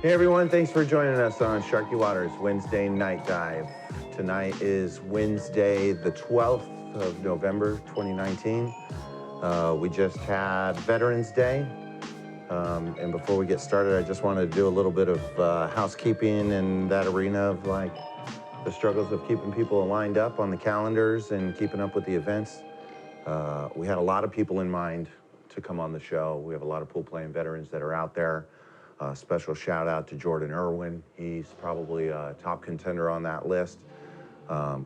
Hey everyone, thanks for joining us on Sharky Waters Wednesday Night Dive. Tonight is Wednesday, the 12th of November, 2019. We just had Veterans Day. And before we get started, I just wanted to do a little bit of housekeeping in that arena of like the struggles of keeping people lined up on the calendars and keeping up with the events. We had a lot of people in mind to come on the show. We have a lot of pool playing veterans that are out there. Special shout out to Jordan Irwin. He's probably a top contender on that list.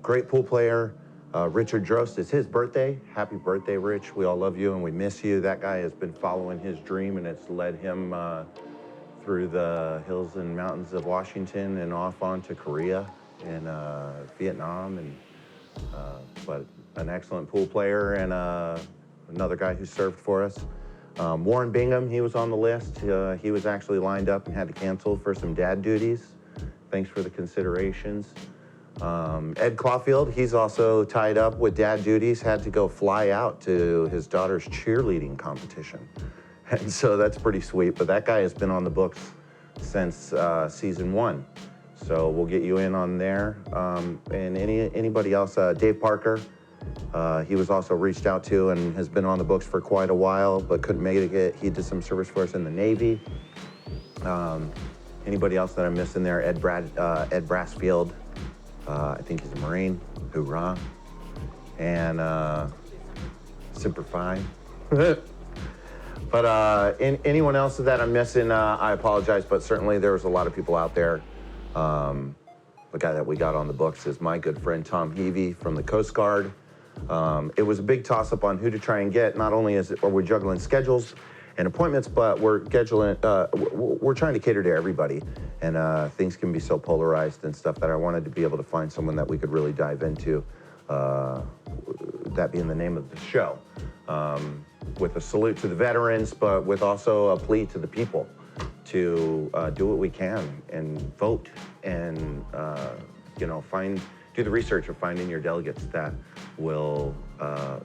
Great pool player. Richard Drost, it's his birthday. Happy birthday, Rich. We all love you and we miss you. That guy has been following his dream and it's led him through the hills and mountains of Washington and off onto Korea and Vietnam. But an excellent pool player and another guy who served for us. Warren Bingham, he was on the list. He was actually lined up and had to cancel for some dad duties. Thanks for the considerations. Ed Clawfield, he's also tied up with dad duties, had to go fly out to his daughter's cheerleading competition. And so that's pretty sweet, but that guy has been on the books since season 1. So we'll get you in on there. And anybody else, Dave Parker, he was also reached out to and has been on the books for quite a while, but couldn't make it. He did some service for us in the Navy. Anybody else that I'm missing there? Ed Brassfield, I think he's a Marine. Hoorah. And Semper Fi. But anyone else that I'm missing, I apologize, but certainly there was a lot of people out there. The guy that we got on the books is my good friend Tom Heavey from the Coast Guard. It was a big toss-up on who to try and get. Not only are we juggling schedules and appointments, but we're trying to cater to everybody. And things can be so polarized and stuff that I wanted to be able to find someone that we could really dive into, that being the name of the show. With a salute to the veterans, but with also a plea to the people to do what we can and vote and do the research of finding your delegates that will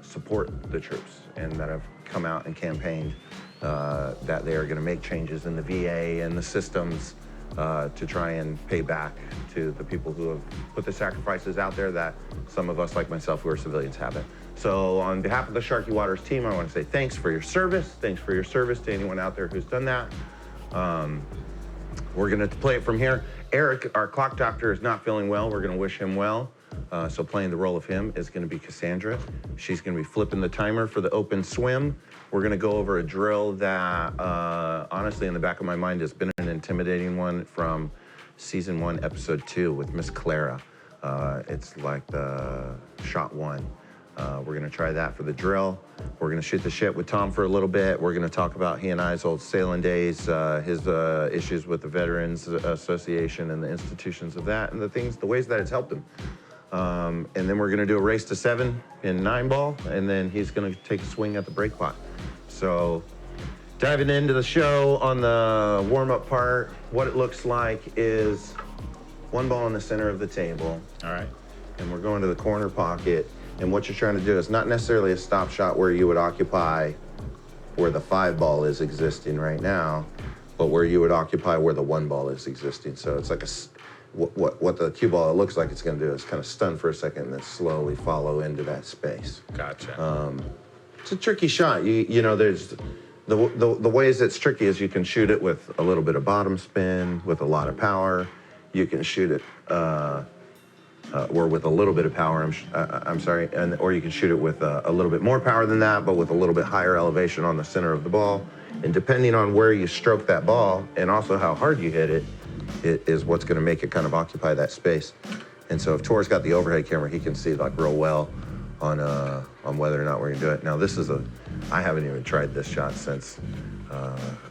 support the troops and that have come out and campaigned that they are going to make changes in the VA and the systems to try and pay back to the people who have put the sacrifices out there that some of us, like myself, who are civilians, haven't. So on behalf of the Sharky Waters team, I want to say thanks for your service. Thanks for your service to anyone out there who's done that. We're going to play it from here. Eric, our clock doctor, is not feeling well. We're going to wish him well. So playing the role of him is going to be Cassandra. She's going to be flipping the timer for the open swim. We're going to go over a drill that, honestly, in the back of my mind has been an intimidating one from season 1, episode 2 with Miss Clara. It's like the shot 1. We're going to try that for the drill. We're going to shoot the shit with Tom for a little bit. We're going to talk about he and I's old sailing days, his issues with the Veterans Association and the institutions of that, and the ways that it's helped him. And then we're going to do a race to 7 in 9-ball, and then he's going to take a swing at the break pot. So diving into the show on the warm-up part, what it looks like is 1 ball in the center of the table. All right. And we're going to the corner pocket. And what you're trying to do is not necessarily a stop shot where you would occupy where the 5 ball is existing right now, but where you would occupy where the 1 ball is existing. So it's like what the cue ball looks like it's going to do is kind of stun for a second and then slowly follow into that space. Gotcha. It's a tricky shot. You know, there's the ways it's tricky is you can shoot it with a little bit of bottom spin with a lot of power. You can shoot it or with a little bit of power, or you can shoot it with a little bit more power than that, but with a little bit higher elevation on the center of the ball. And depending on where you stroke that ball and also how hard you hit it, it is what's going to make it kind of occupy that space. And so if Tor's got the overhead camera, he can see like real well on whether or not we're going to do it. Now I haven't even tried this shot since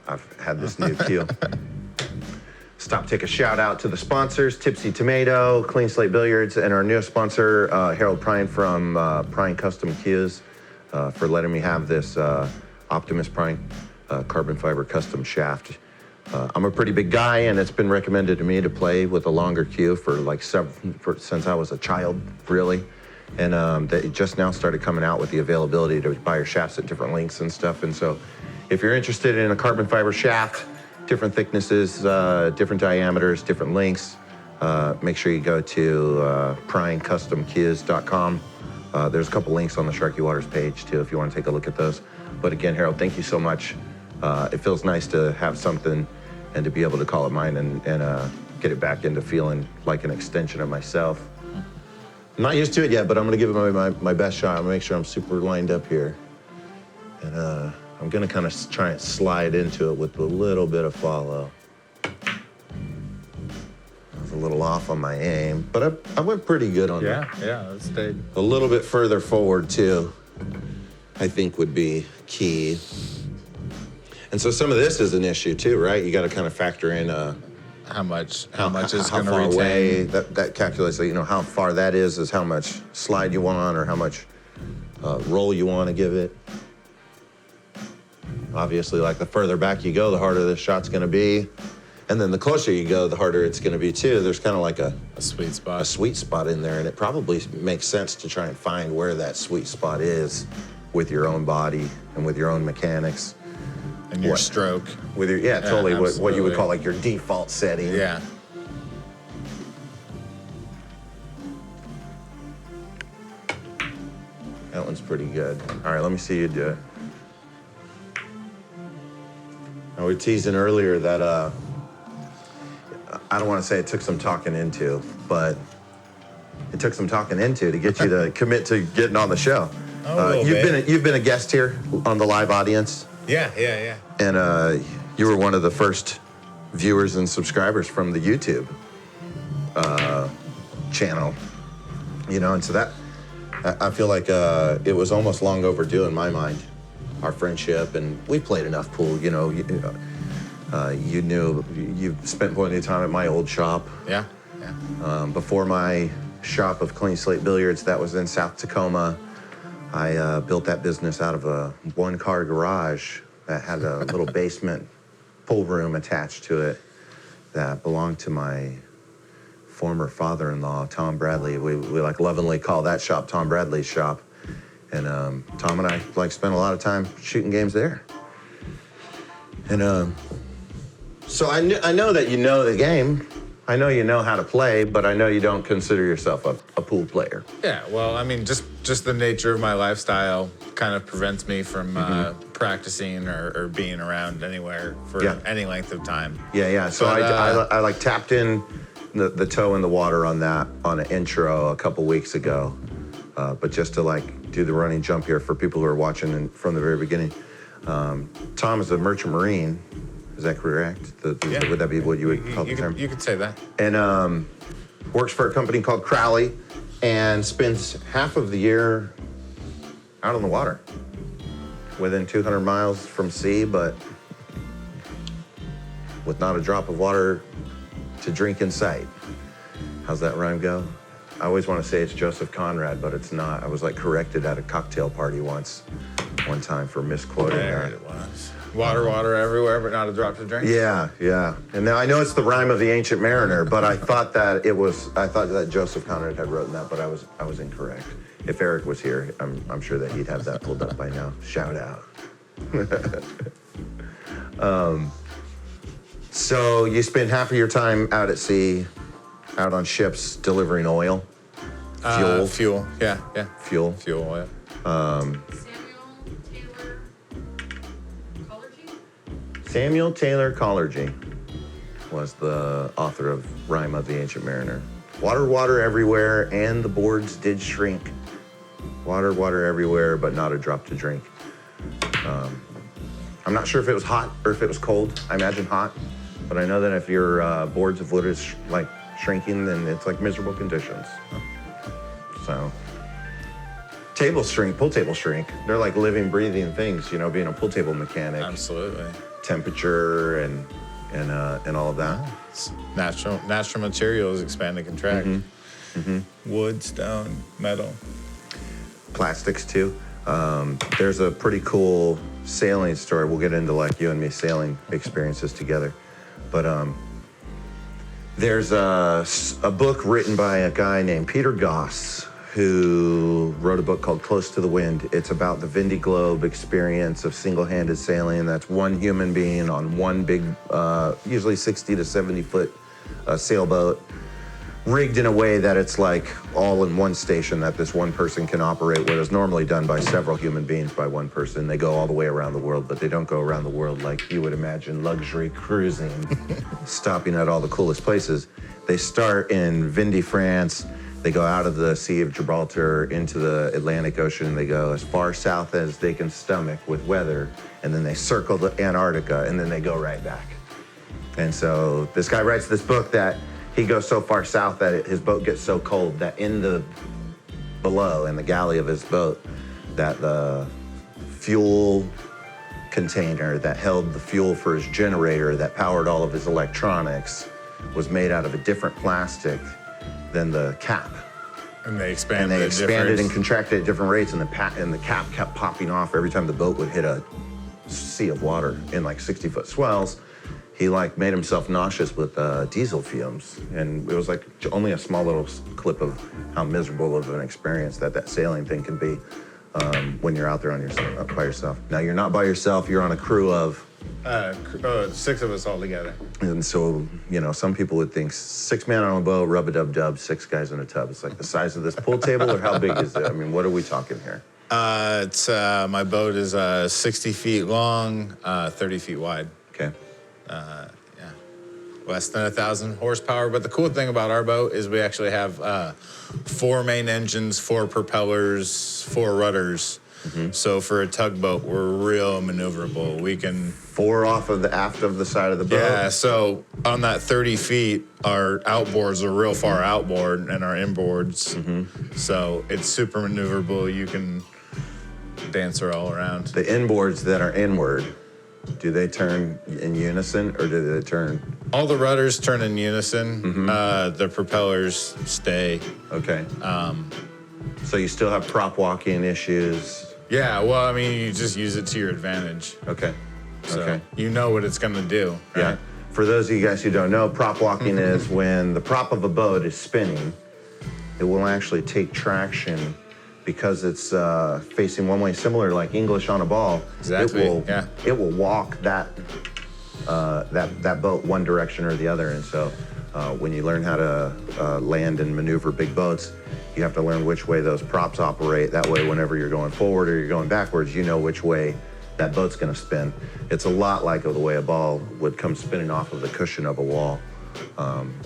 I've had this new cue. Stop, take a shout out to the sponsors, Tipsy Tomato, Clean Slate Billiards, and our newest sponsor, Harold Prine from Prine Custom Cues, for letting me have this Optimus Prine carbon fiber custom shaft. I'm a pretty big guy, and it's been recommended to me to play with a longer cue since I was a child, really. And they just now started coming out with the availability to buy your shafts at different lengths and stuff. And so if you're interested in a carbon fiber shaft, different thicknesses, different diameters, different lengths. Make sure you go to pryingcustomkeys.com. There's a couple links on the Sharky Waters page too if you want to take a look at those. But again, Harold, thank you so much. It feels nice to have something and to be able to call it mine and get it back into feeling like an extension of myself. I'm not used to it yet, but I'm going to give it my best shot. I'm going to make sure I'm super lined up here. And I'm going to kind of try and slide into it with a little bit of follow. I was a little off on my aim, but I went pretty good on that. Yeah, it stayed. A little bit further forward, too, I think would be key. And so some of this is an issue, too, right? You got to kind of factor in how much is going to retain. How far away, that calculates, how far that is how much slide you want or how much roll you want to give it. Obviously, like the further back you go, the harder this shot's going to be. And then the closer you go, the harder it's going to be, too. There's kind of like a sweet spot. A sweet spot in there, and it probably makes sense to try and find where that sweet spot is with your own body and with your own mechanics. And your stroke. With your totally what you would call like your default setting. Yeah. That one's pretty good. All right, let me see you do it. I was teasing earlier that I don't want to say it took some talking into, but it took some talking into to get you to commit to getting on the show. You've been a guest here on the live audience. Yeah. And you were one of the first viewers and subscribers from the YouTube channel, and so that, I feel like it was almost long overdue in my mind, our friendship, and we played enough pool, you spent plenty of time at my old shop. Yeah. Before my shop of Clean Slate Billiards, that was in South Tacoma, I built that business out of a one-car garage that had a little basement pool room attached to it that belonged to my former father-in-law, Tom Bradley. We lovingly call that shop Tom Bradley's shop. And Tom and I spent a lot of time shooting games there. And so I know that you know the game. I know you know how to play, but I know you don't consider yourself a pool player. Yeah, well, I mean, just the nature of my lifestyle kind of prevents me from practicing or being around anywhere for any length of time. Yeah. So I tapped in the toe in the water on that on an intro a couple weeks ago, but just to do the running jump here for people who are watching from the very beginning. Tom is a merchant marine. Is that correct? Would that be what you would call the term? You could say that. And works for a company called Crowley and spends half of the year out on the water, within 200 miles from sea, but with not a drop of water to drink in sight. How's that rhyme go? I always want to say it's Joseph Conrad, but it's not. I was corrected at a cocktail party one time for misquoting that. It was. Water everywhere, but not a drop to drink. Yeah. And now I know it's the rhyme of the Ancient Mariner, but I thought that Joseph Conrad had written that, but I was incorrect. If Eric was here, I'm sure that he'd have that pulled up by now. Shout out. So you spend half of your time out at sea, out on ships delivering oil, fuel. Yeah. Fuel, oil. Samuel Taylor Collergy was the author of Rhyme of the Ancient Mariner. Water everywhere, and the boards did shrink. Water everywhere, but not a drop to drink. I'm not sure if it was hot or if it was cold. I imagine hot, but I know that if your boards of wood is shrinking, then it's miserable conditions. So, pool tables shrink. They're like living, breathing things, being a pool table mechanic. Absolutely. Temperature and all of that. It's natural materials expand and contract. Wood, stone, metal. Plastics too. There's a pretty cool sailing story. We'll get into you and me sailing experiences together. But there's a book written by a guy named Peter Goss, who wrote a book called Close to the Wind. It's about the Vindy Globe experience of single-handed sailing. That's one human being on one big, usually 60 to 70 foot sailboat, rigged in a way that it's like all in one station that this one person can operate, what is normally done by several human beings by one person. They go all the way around the world, but they don't go around the world like you would imagine luxury cruising, stopping at all the coolest places. They start in Vindy, France. They go out of the Sea of Gibraltar into the Atlantic Ocean. They go as far south as they can stomach with weather, and then they circle the Antarctica, and then they go right back. And so this guy writes this book that he goes so far south that his boat gets so cold that in the galley of his boat, that the fuel container that held the fuel for his generator that powered all of his electronics was made out of a different plastic than the cap. And they expanded. And they expanded and contracted at different rates, and the cap kept popping off every time the boat would hit a sea of water in like 60-foot swells. He like made himself nauseous with diesel fumes, and it was like only a small little clip of how miserable of an experience that sailing thing can be when you're out there by yourself. Now you're not by yourself; you're on a crew of 6 of us all together. And so, some people would think 6 men on a boat, rub-a-dub-dub, 6 guys in a tub. It's like the size of this pool table, or how big is it? I mean, what are we talking here? It's my boat is 60 feet long, 30 feet wide. Okay. Yeah, less than 1,000 horsepower. But the cool thing about our boat is we actually have 4 main engines, 4 propellers, 4 rudders. Mm-hmm. So for a tugboat, we're real maneuverable. We can 4 off of the aft of the side of the boat. Yeah. So on that 30 feet, our outboards are real far outboard, and our inboards. Mm-hmm. So it's super maneuverable. You can dance her all around. The inboards that are inward, do they turn in unison, or do they turn? All the rudders turn in unison. Mm-hmm. The propellers stay. Okay. So you still have prop walking issues. Yeah, well, I mean, you just use it to your advantage. Okay. So okay. You know what it's going to do, right? Yeah. For those of you guys who don't know, prop walking is when the prop of a boat is spinning, it will actually take traction because it's facing one way, similar like English on a ball. Exactly. It will walk that boat one direction or the other. And so when you learn how to land and maneuver big boats, you have to learn which way those props operate. That way, whenever you're going forward or you're going backwards, you know which way that boat's going to spin. It's a lot like the way a ball would come spinning off of the cushion of a wall,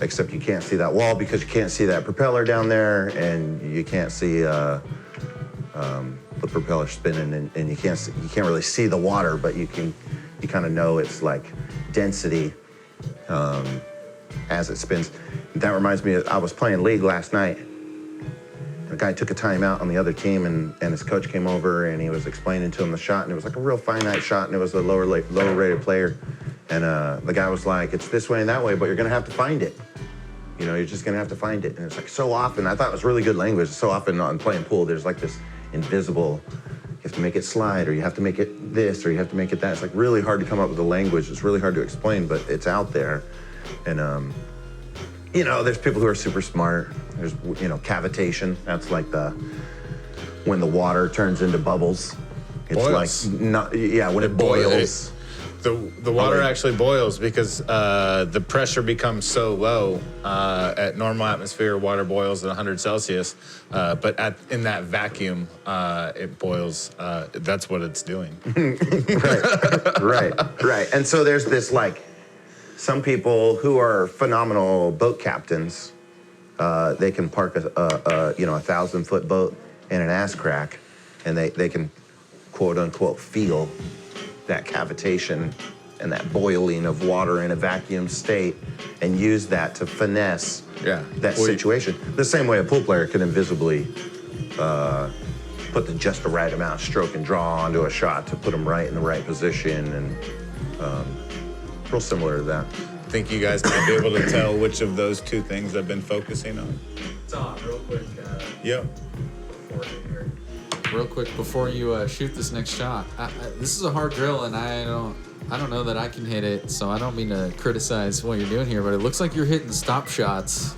except you can't see that wall because you can't see that propeller down there, and you can't see the propeller spinning, and you can't really see the water, but you kind of know it's like density as it spins. That reminds me, I was playing League last night. The guy took a timeout on the other team, and his coach came over, and he was explaining to him the shot, and it was like a real finite shot, and it was a lower rated player. And the guy was like, it's this way and that way, but you're going to have to find it. You're just going to have to find it. And it's like so often, I thought it was really good language. So often on playing pool, there's like this invisible, you have to make it slide, or you have to make it this, or you have to make it that. It's like really hard to come up with the language. It's really hard to explain, but it's out there. And, there's people who are super smart. There's, cavitation. That's like when the water turns into bubbles. It's boils. When it boils. The water actually boils because the pressure becomes so low. At normal atmosphere, water boils at 100 Celsius. But in that vacuum, it boils. That's what it's doing. Right. And so there's this some people who are phenomenal boat captains. They can park a 1,000-foot boat in an ass crack, and they can quote unquote feel that cavitation and that boiling of water in a vacuum state, and use that to finesse that situation. The same way a pool player can invisibly put just the right amount of stroke and draw onto a shot to put them right in the right position, and real similar to that. Think you guys might be able to tell which of those 2 things I've been focusing on? It's on, real quick. Yep. Real quick before you shoot this next shot. This is a hard drill, and I don't know that I can hit it, so I don't mean to criticize what you're doing here, but it looks like you're hitting stop shots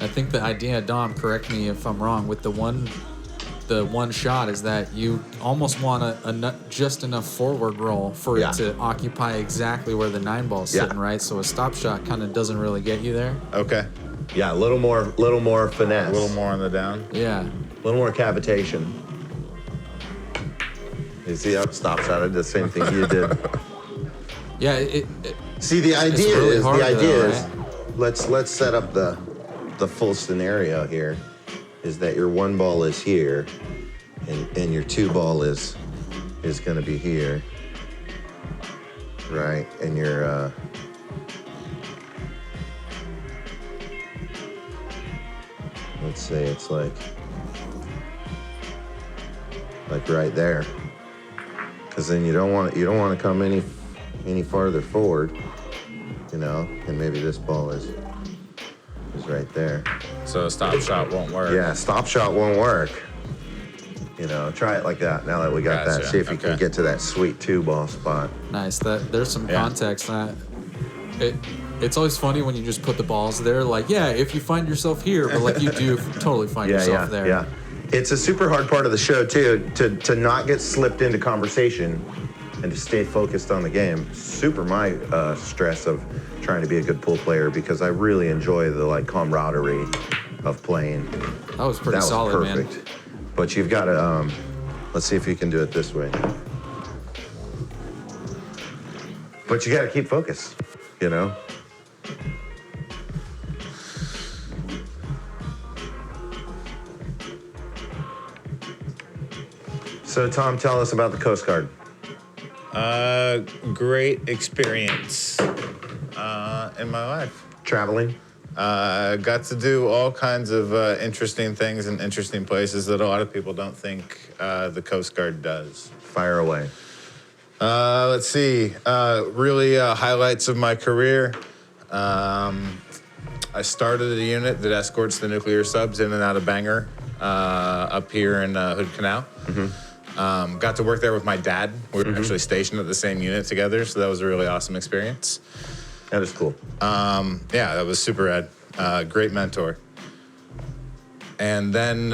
I think the idea, Dom, correct me if I'm wrong, with the one shot is that you almost want just enough forward roll for it to occupy exactly where the 9-ball's sitting, right? So a stop shot kind of doesn't really get you there. Okay. Yeah, a little more finesse. A little more on the down. Yeah. A little more cavitation. You see how stop shot? I did the same thing you did. Yeah. See, the idea really is hard, right? right? Let's set up the full scenario here. Is that your 1 ball is here, and your 2 ball is going to be here, right? And your let's say it's like right there, because then you don't want to come any farther forward, and maybe this ball is right there. So a stop shot won't work. Yeah, stop shot won't work. Try it like that. Now that we got that, see if you can get to that sweet 2 ball spot. Nice. There's some context. It's always funny when you just put the balls there. Like, if you find yourself here, but like you do totally find yourself there. Yeah. It's a super hard part of the show too, to not get slipped into conversation and to stay focused on the game. Super my stress of trying to be a good pool player, because I really enjoy the camaraderie of playing. That was pretty solid, perfect. Man. But you've got to, let's see if you can do it this way. But you got to keep focus, So Tom, tell us about the Coast Guard. Great experience in my life. Traveling? Got to do all kinds of interesting things in interesting places that a lot of people don't think the Coast Guard does. Fire away. Let's see. Really highlights of my career. I started a unit that escorts the nuclear subs in and out of Bangor up here in Hood Canal. Mm-hmm. Got to work there with my dad. We were actually stationed at the same unit together, so that was a really awesome experience. That is cool. Yeah, that was super rad. Great mentor. And then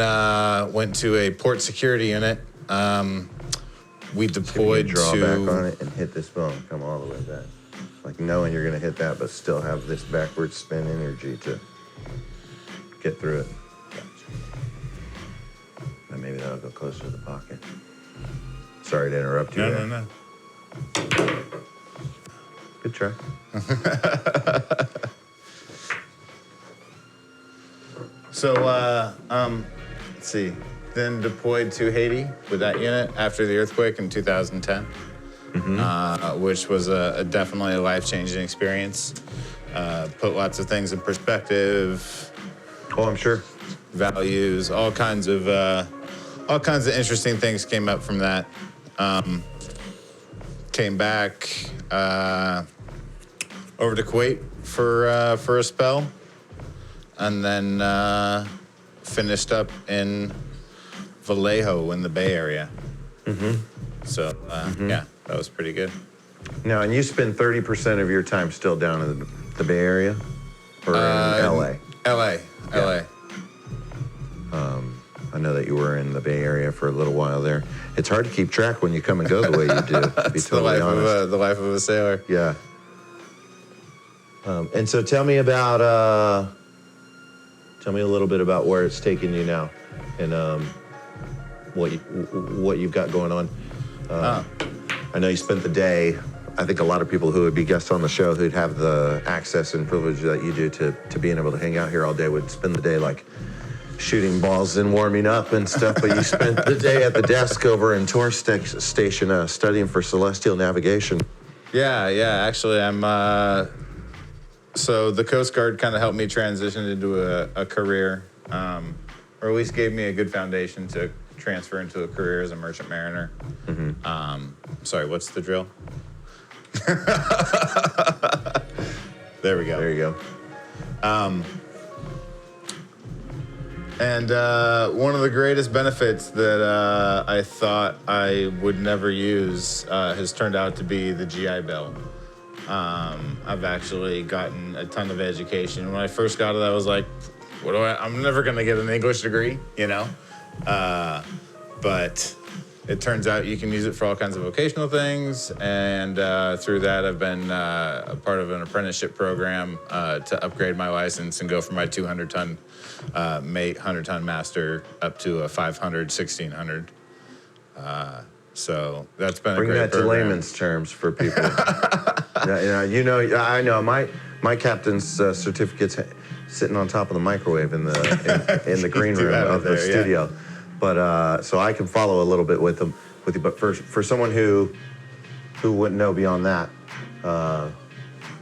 went to a port security unit. We deployed draw back on it and hit this bone. Come all the way back. Like knowing you're going to hit that, but still have this backward spin energy to get through it. Gotcha. And maybe that'll go closer to the pocket. Sorry to interrupt you. No. Good try. So, let's see. Then deployed to Haiti with that unit after the earthquake in 2010, which was definitely a life-changing experience. Put lots of things in perspective. Oh, I'm sure. Values, all kinds of interesting things came up from that. Came back over to Kuwait for a spell, and then finished up in Vallejo in the Bay Area. So yeah, that was pretty good. Now, and you spend 30% of your time still down in the Bay Area, or in LA? LA. I know that you were in the Bay Area for a little while there. It's hard to keep track when you come and go the way you do, to be totally honest. The life of a sailor. Yeah. And so tell me a little bit about where it's taking you now, and what you've got going on. I know you spent the day. I think a lot of people who would be guests on the show who'd have the access and privilege that you do to being able to hang out here all day would spend the day like shooting balls and warming up and stuff, but you spent the day at the desk over in Tour Station studying for celestial navigation. Yeah. Actually, I'm. So the Coast Guard kind of helped me transition into a career, or at least gave me a good foundation to transfer into a career as a merchant mariner. Sorry, what's the drill? There we go. There you go. And one of the greatest benefits that I thought I would never use has turned out to be the GI Bill. I've actually gotten a ton of education. When I first got it, I was like, I'm never going to get an English degree, you know? But it turns out you can use it for all kinds of vocational things. And through that, I've been a part of an apprenticeship program to upgrade my license and go from my 200-ton mate, 100-ton master up to a 500, 1600. So that's been Bring a great that program. to layman's terms for people. I know my captain's certificate's sitting on top of the microwave in the green room of the studio. But so I can follow a little bit with you. But for someone who wouldn't know beyond that,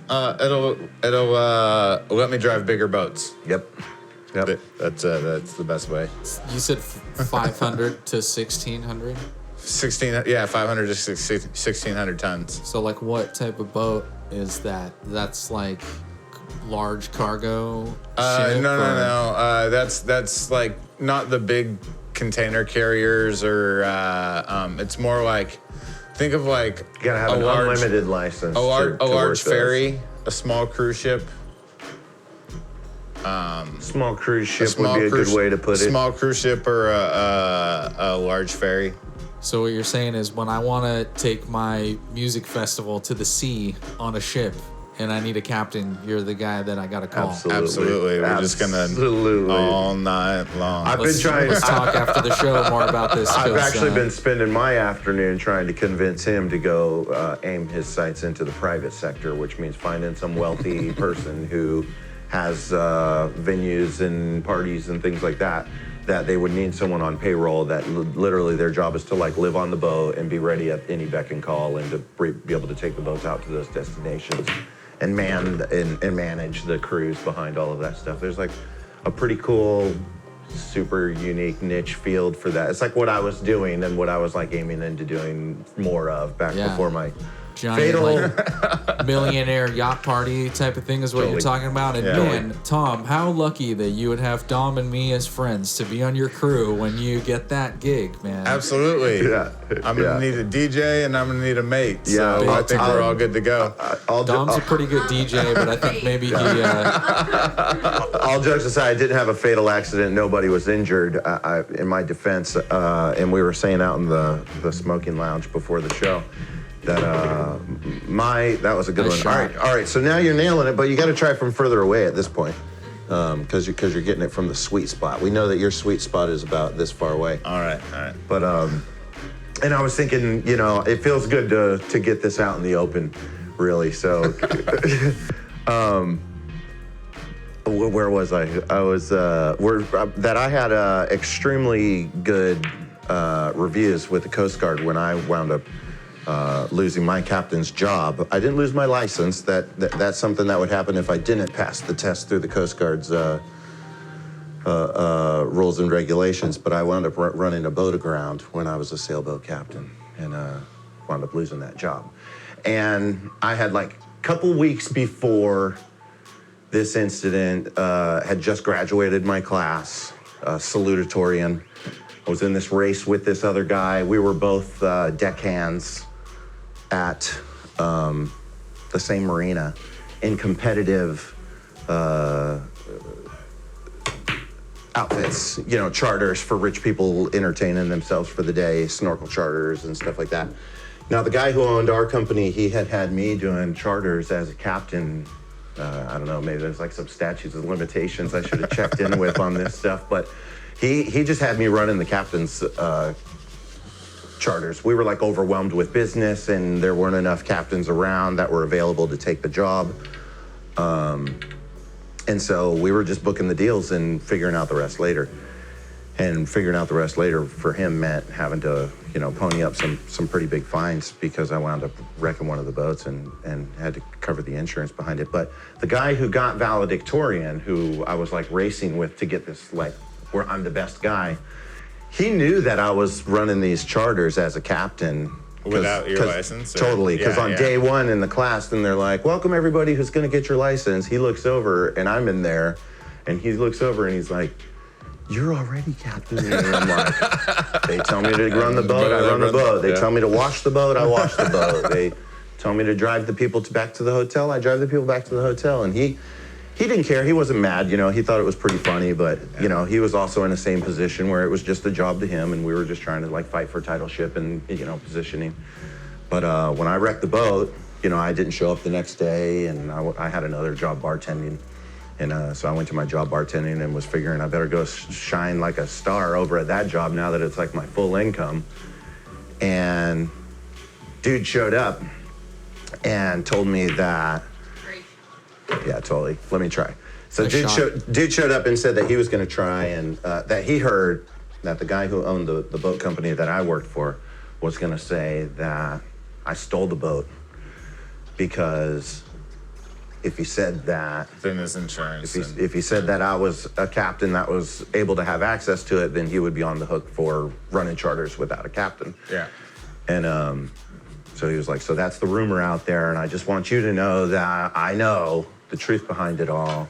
It'll let me drive bigger boats. Yep. That's the best way. You said 500 to 1600. 500 to 1600 tons. So like, what type of boat is that? That's like large cargo. No. That's like not the big container carriers or it's more like, think of like You gotta have an unlimited license. a large to work ferry, a small cruise ship. Small cruise ship would be a good way to put it. Small cruise ship or a large ferry. So what you're saying is, when I want to take my music festival to the sea on a ship and I need a captain, you're the guy that I got to call. Absolutely. We're just gonna all night long. Let's talk after the show more about this. I've actually been spending my afternoon trying to convince him to go aim his sights into the private sector, which means finding some wealthy person who has venues and parties and things like that they would need someone on payroll that literally their job is to like live on the boat and be ready at any beck and call and to be able to take the boats out to those destinations and manage the crews behind all of that stuff. There's like a pretty cool, super unique niche field for that. It's like what I was doing and what I was like aiming into doing more of back before my giant fatal like, millionaire yacht party type of thing is what you're talking about. And man, Tom, how lucky that you would have Dom and me as friends to be on your crew when you get that gig, man. Absolutely. I'm gonna need a DJ and I'm gonna need a mate. So I think we're all good to go. Dom's a pretty good DJ, but I think maybe he. All jokes aside, I didn't have a fatal accident. Nobody was injured. In my defense, and we were saying out in the smoking lounge before the show. That was a good one. All right. So now you're nailing it, but you got to try from further away at this point, because you're getting it from the sweet spot. We know that your sweet spot is about this far away. All right. But and I was thinking, it feels good to get this out in the open, really. So, where was I? I was I had extremely good reviews with the Coast Guard when I wound up. Losing my captain's job. I didn't lose my license. That's something that would happen if I didn't pass the test through the Coast Guard's rules and regulations. But I wound up running a boat aground when I was a sailboat captain and wound up losing that job. And I had like a couple weeks before this incident, had just graduated my class, salutatorian. I was in this race with this other guy. We were both deckhands at the same marina in competitive outfits, charters for rich people entertaining themselves for the day, snorkel charters and stuff like that. Now, the guy who owned our company, he had me doing charters as a captain. I don't know, maybe there's like some statutes of limitations I should have checked in with on this stuff, but he just had me running the captain's charters. We were like overwhelmed with business and there weren't enough captains around that were available to take the job. And so we were just booking the deals and figuring out the rest later. And figuring out the rest later for him meant having to, pony up some pretty big fines because I wound up wrecking one of the boats and had to cover the insurance behind it. But the guy who got valedictorian, who I was like racing with to get this like where I'm the best guy, he knew that I was running these charters as a captain. Without your license? Totally, because on day one in the class, then they're like, welcome everybody who's gonna get your license. He looks over and I'm in there and he looks over and he's like, you're already captain. And I'm like, they tell me to run the boat, I run the boat. They tell me to wash the boat, I wash the boat. They tell me to drive the people back to the hotel, I drive the people back to the hotel. And he didn't care. He wasn't mad. He thought it was pretty funny, but he was also in the same position where it was just a job to him, and we were just trying to like fight for titleship and positioning. But when I wrecked the boat, I didn't show up the next day, and I had another job bartending. And so I went to my job bartending and was figuring I better go shine like a star over at that job now that it's like my full income. And dude showed up and told me that, yeah, totally. Let me try. So dude showed up and said that he was going to try and that he heard that the guy who owned the boat company that I worked for was going to say that I stole the boat because if he said that, then his insurance. If he said that I was a captain that was able to have access to it, then he would be on the hook for running charters without a captain. Yeah. And so he was like, so that's the rumor out there, and I just want you to know that I know the truth behind it all.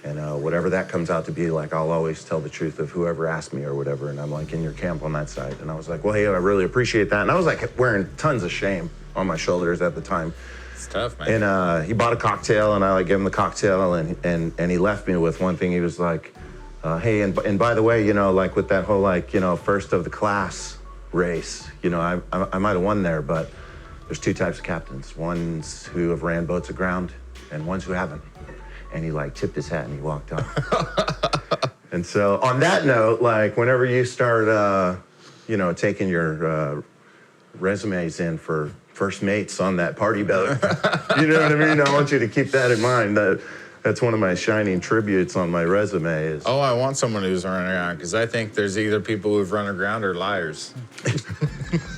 And whatever that comes out to be, like, I'll always tell the truth of whoever asked me or whatever. And I'm like in your camp on that side. And I was like, well, hey, I really appreciate that. And I was like wearing tons of shame on my shoulders at the time. It's tough, man. And he bought a cocktail, and I like gave him the cocktail, and he left me with one thing. He was like, hey, and by the way, like with that whole like first of the class race, I might have won there, but there's two types of captains: ones who have ran boats aground, and ones who haven't. And he like tipped his hat and he walked off. And so on that note, like whenever you start, taking your resumes in for first mates on that party boat, you know what I mean? I want you to keep that in mind. That's one of my shining tributes on my resume. Is I want someone who's running around, because I think there's either people who've run aground or liars.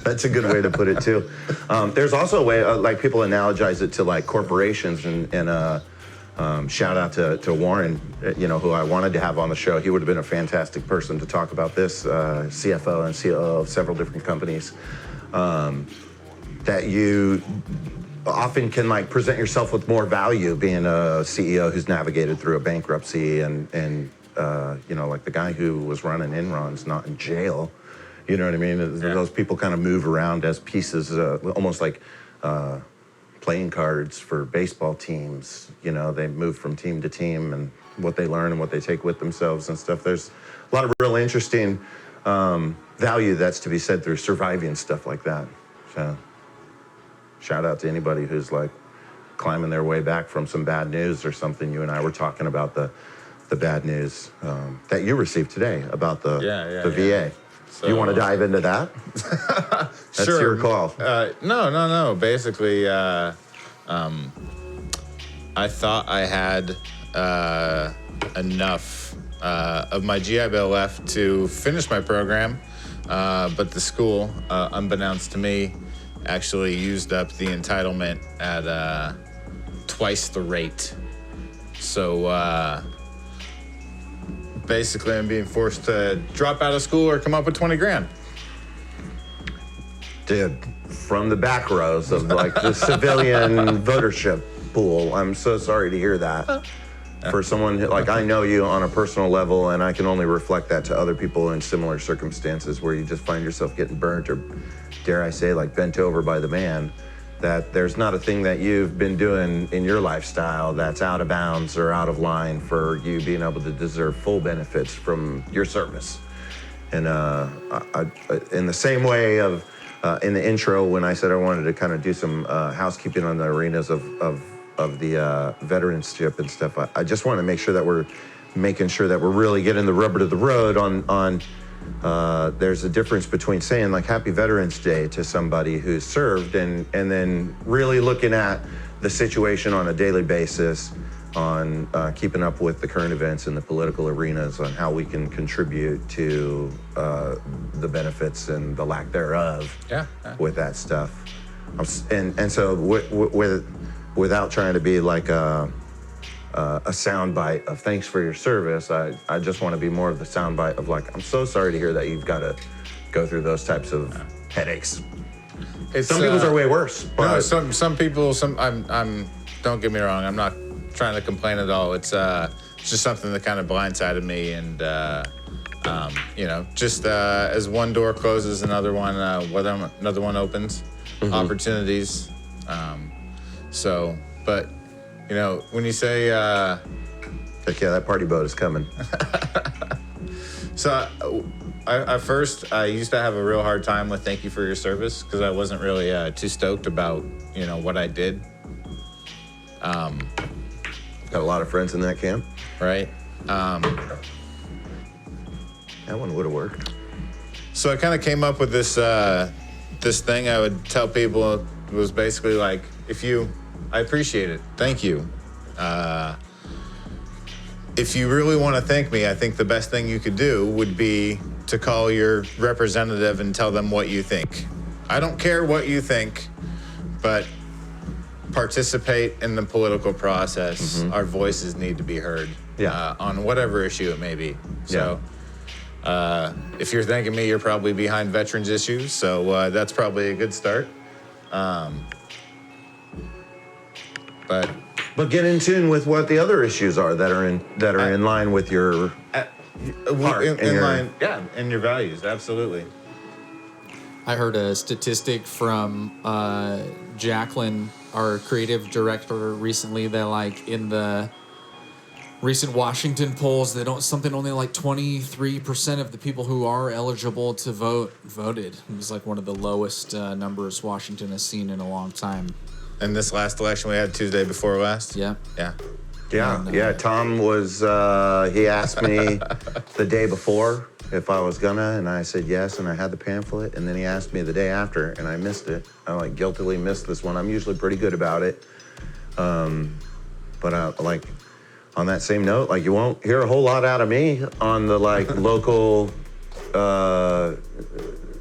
That's a good way to put it too. There's also a way, like people analogize it to like corporations and shout out to Warren, who I wanted to have on the show. He would have been a fantastic person to talk about this, CFO and COO of several different companies. That you often can like present yourself with more value being a CEO who's navigated through a bankruptcy and like the guy who was running Enron's not in jail. You know what I mean? Yeah. Those people kind of move around as pieces, almost like playing cards for baseball teams. They move from team to team, and what they learn and what they take with themselves and stuff. There's a lot of real interesting value that's to be said through surviving stuff like that. So shout out to anybody who's like climbing their way back from some bad news or something. You and I were talking about the bad news that you received today about the VA. So, you want to dive into that? That's sure. Your call. No. Basically, I thought I had enough of my GI Bill left to finish my program, but the school, unbeknownst to me, actually used up the entitlement at twice the rate. So basically, I'm being forced to drop out of school or come up with 20 grand. Dude, from the back rows of like the civilian votership pool, I'm so sorry to hear that. For someone who, like, I know you on a personal level, and I can only reflect that to other people in similar circumstances where you just find yourself getting burnt or, dare I say, like bent over by the man, that there's not a thing that you've been doing in your lifestyle that's out of bounds or out of line for you being able to deserve full benefits from your service. And in the same way of, in the intro, when I said I wanted to kind of do some housekeeping on the arenas of the veteranship and stuff, I just want to make sure that we're making sure that we're really getting the rubber to the road on there's a difference between saying like Happy Veterans Day to somebody who's served and then really looking at the situation on a daily basis on keeping up with the current events in the political arenas on how we can contribute to the benefits and the lack thereof with that stuff. And so without trying to be like a soundbite of thanks for your service, I just want to be more of the soundbite of like, I'm so sorry to hear that you've got to go through those types of headaches. Some people's are way worse. No, some people. I'm. Don't get me wrong. I'm not trying to complain at all. It's just something that kind of blindsided me, and just as one door closes, another one opens. Mm-hmm. Opportunities. But when you say Heck yeah, that party boat is coming. So I first used to have a real hard time with thank you for your service because I wasn't really too stoked about, what I did. Got a lot of friends in that camp. Right. That one would have worked. So I kind of came up with this this thing I would tell people. It was basically like, I appreciate it. Thank you. If you really want to thank me, I think the best thing you could do would be to call your representative and tell them what you think. I don't care what you think, but participate in the political process. Mm-hmm. Our voices need to be heard on whatever issue it may be. So if you're thanking me, you're probably behind veterans issues. So that's probably a good start. But get in tune with what the other issues are that are in line with your heart and your values. Absolutely. I heard a statistic from Jacqueline, our creative director, recently that like in the recent Washington polls, only like 23% of the people who are eligible to vote voted. It was like one of the lowest numbers Washington has seen in a long time. And this last election we had Tuesday before last? Yeah. Yeah. Tom was, he asked me the day before if I was gonna, and I said yes, and I had the pamphlet, and then he asked me the day after, and I missed it. I guiltily missed this one. I'm usually pretty good about it. But on that same note, you won't hear a whole lot out of me on the local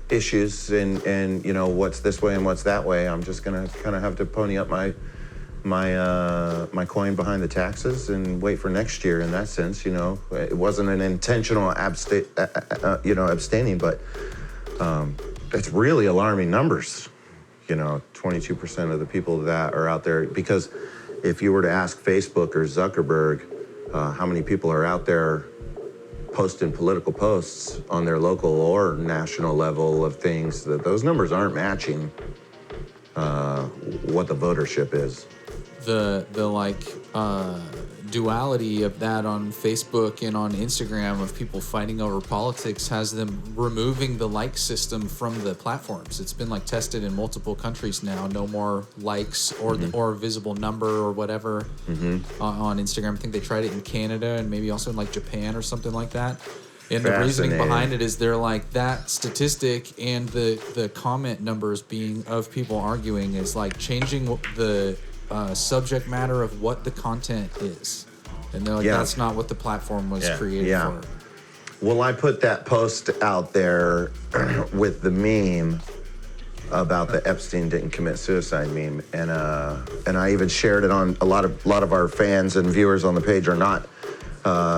issues and what's this way and what's that way. I'm just gonna kind of have to pony up my coin behind the taxes and wait for next year. In that sense, it wasn't an intentional abstaining, but it's really alarming numbers. 22% of the people that are out there, because if you were to ask Facebook or Zuckerberg how many people are out there posting political posts on their local or national level of things, that those numbers aren't matching what the votership is. The duality of that on Facebook and on Instagram of people fighting over politics has them removing the like system from the platforms. It's been tested in multiple countries now. No more likes or or visible number or whatever on Instagram. I think they tried it in Canada and maybe also in Japan or something like that. And the reasoning behind it is they're that statistic and the comment numbers being of people arguing is changing the subject matter of what the content is. And they're that's not what the platform was created for. Well, I put that post out there with the meme about the Epstein didn't commit suicide meme, and I even shared it on a lot of our fans and viewers on the page are not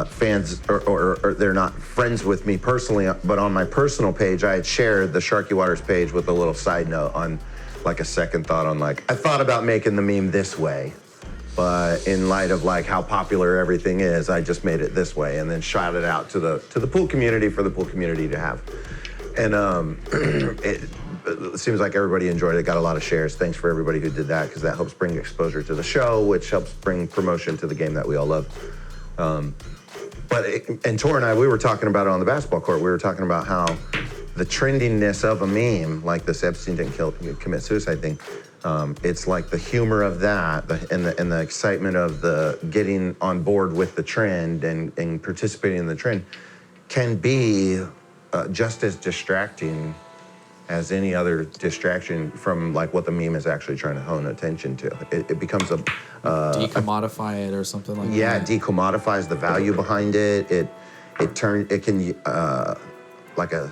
fans or they're not friends with me personally, but on my personal page I had shared the Sharky Waters page with a little side note on a second thought on I thought about making the meme this way, but in light of how popular everything is, I just made it this way, and then shot it out to the pool community for the pool community to have. And it seems like everybody enjoyed it, got a lot of shares. Thanks for everybody who did that, because that helps bring exposure to the show, which helps bring promotion to the game that we all love. And Tor and I, we were talking about it on the basketball court. We were talking about how the trendiness of a meme, like this Epstein didn't commit suicide thing, it's the humor of that and the excitement of the getting on board with the trend and participating in the trend can be just as distracting as any other distraction from what the meme is actually trying to hone attention to. It becomes a decommodify it or something like that. Yeah, it decommodifies the value behind it. It can like a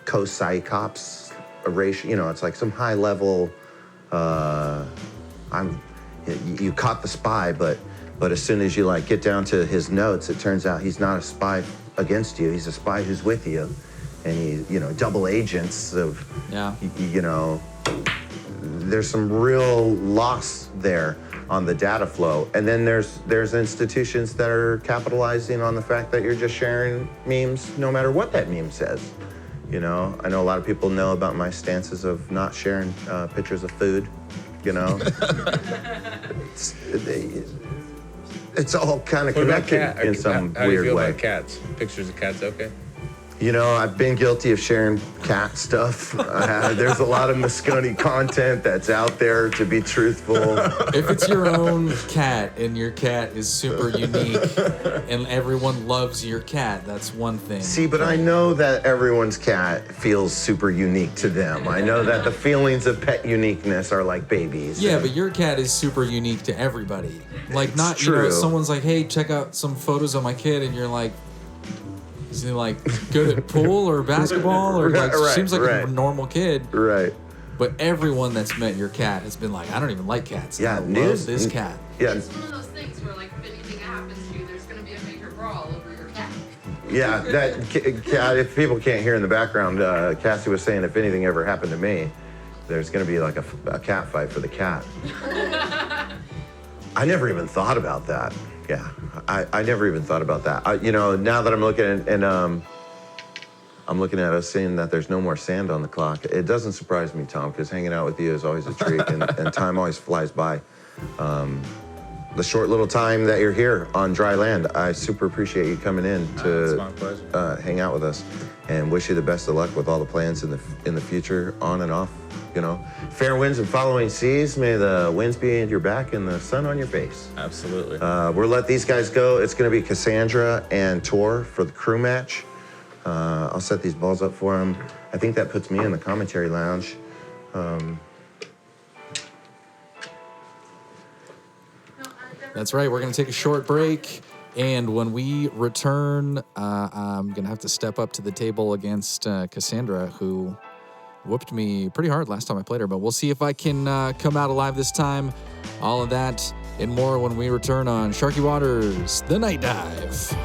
co-psychops ratio. It's some high level. You caught the spy, but as soon as you get down to his notes, it turns out he's not a spy against you. He's a spy who's with you, and he double agents of there's some real loss there on the data flow. And then there's institutions that are capitalizing on the fact that you're just sharing memes no matter what that meme says. I know a lot of people know about my stances of not sharing pictures of food, it's all kind of What about connected cat? in some How do you weird feel way. about cats? Pictures of cats, okay? You know, I've been guilty of sharing cat stuff. There's a lot of Moscone content that's out there, to be truthful. If it's your own cat and your cat is super unique and everyone loves your cat, that's one thing. See, but I know that everyone's cat feels super unique to them. I know that the feelings of pet uniqueness are like babies. Yeah, but your cat is super unique to everybody. Like, not, you know, true. someone's like, hey, check out some photos of my kid, and you're like, is he like good at pool or basketball? Or like, Right, seems like right. a normal kid. Right. But everyone that's met your cat has been like, I don't even like cats. Yeah, I love this cat. Yeah, It's one of those things where, like, if anything happens to you, there's going to be a major brawl over your cat. yeah. That cat. If people can't hear in the background, Cassie was saying, if anything ever happened to me, there's going to be like a cat fight for the cat. I never even thought about that. Yeah, I never even thought about that. You know, now that I'm looking at, and I'm looking at us seeing that there's no more sand on the clock. It doesn't surprise me, Tom, because hanging out with you is always a treat, and time always flies by. The short little time that you're here on dry land, I super appreciate you coming in It's my pleasure. to hang out with us, and wish you the best of luck with all the plans in the future, on and off. You know, fair winds and following seas. May the winds be at your back and the sun on your face. Absolutely. We'll let these guys go. It's going to be Cassandra and Tor for the crew match. I'll set these balls up for them. I think that puts me in the commentary lounge. That's right. We're going to take a short break. And when we return, I'm going to have to step up to the table against Cassandra, who whooped me pretty hard last time I played her. But we'll see if I can come out alive this time. All of that and more when we return on Sharky Waters, The Night Dive.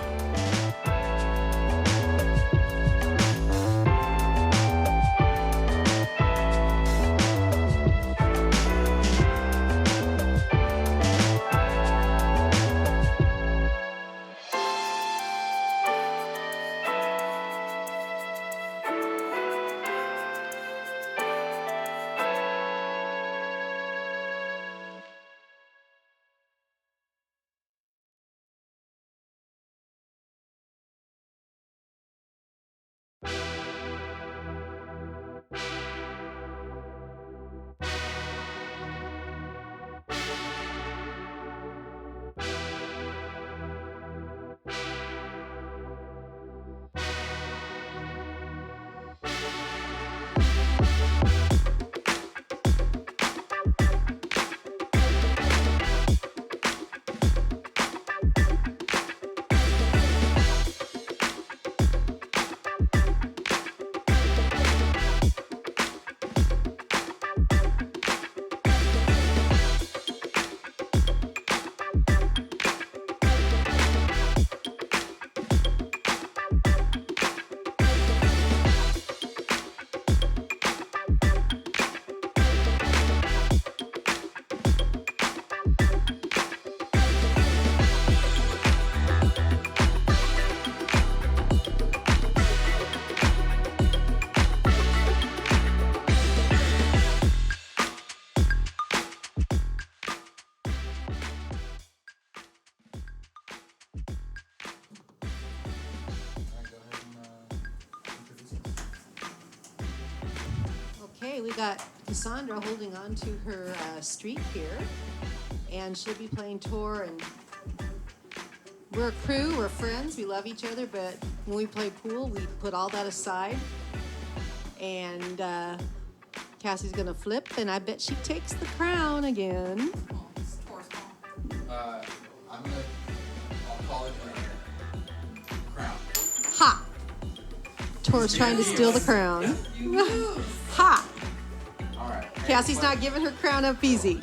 Okay, we got Cassandra holding on to her streak here, and she'll be playing Tor. And we're a crew, we're friends, we love each other, but when we play pool, we put all that aside. And Cassie's gonna flip, and I bet she takes the crown again. I'll call it crown. Ha! Tor's trying to steal the crown. Ha! All right. Cassie's not giving her crown up easy.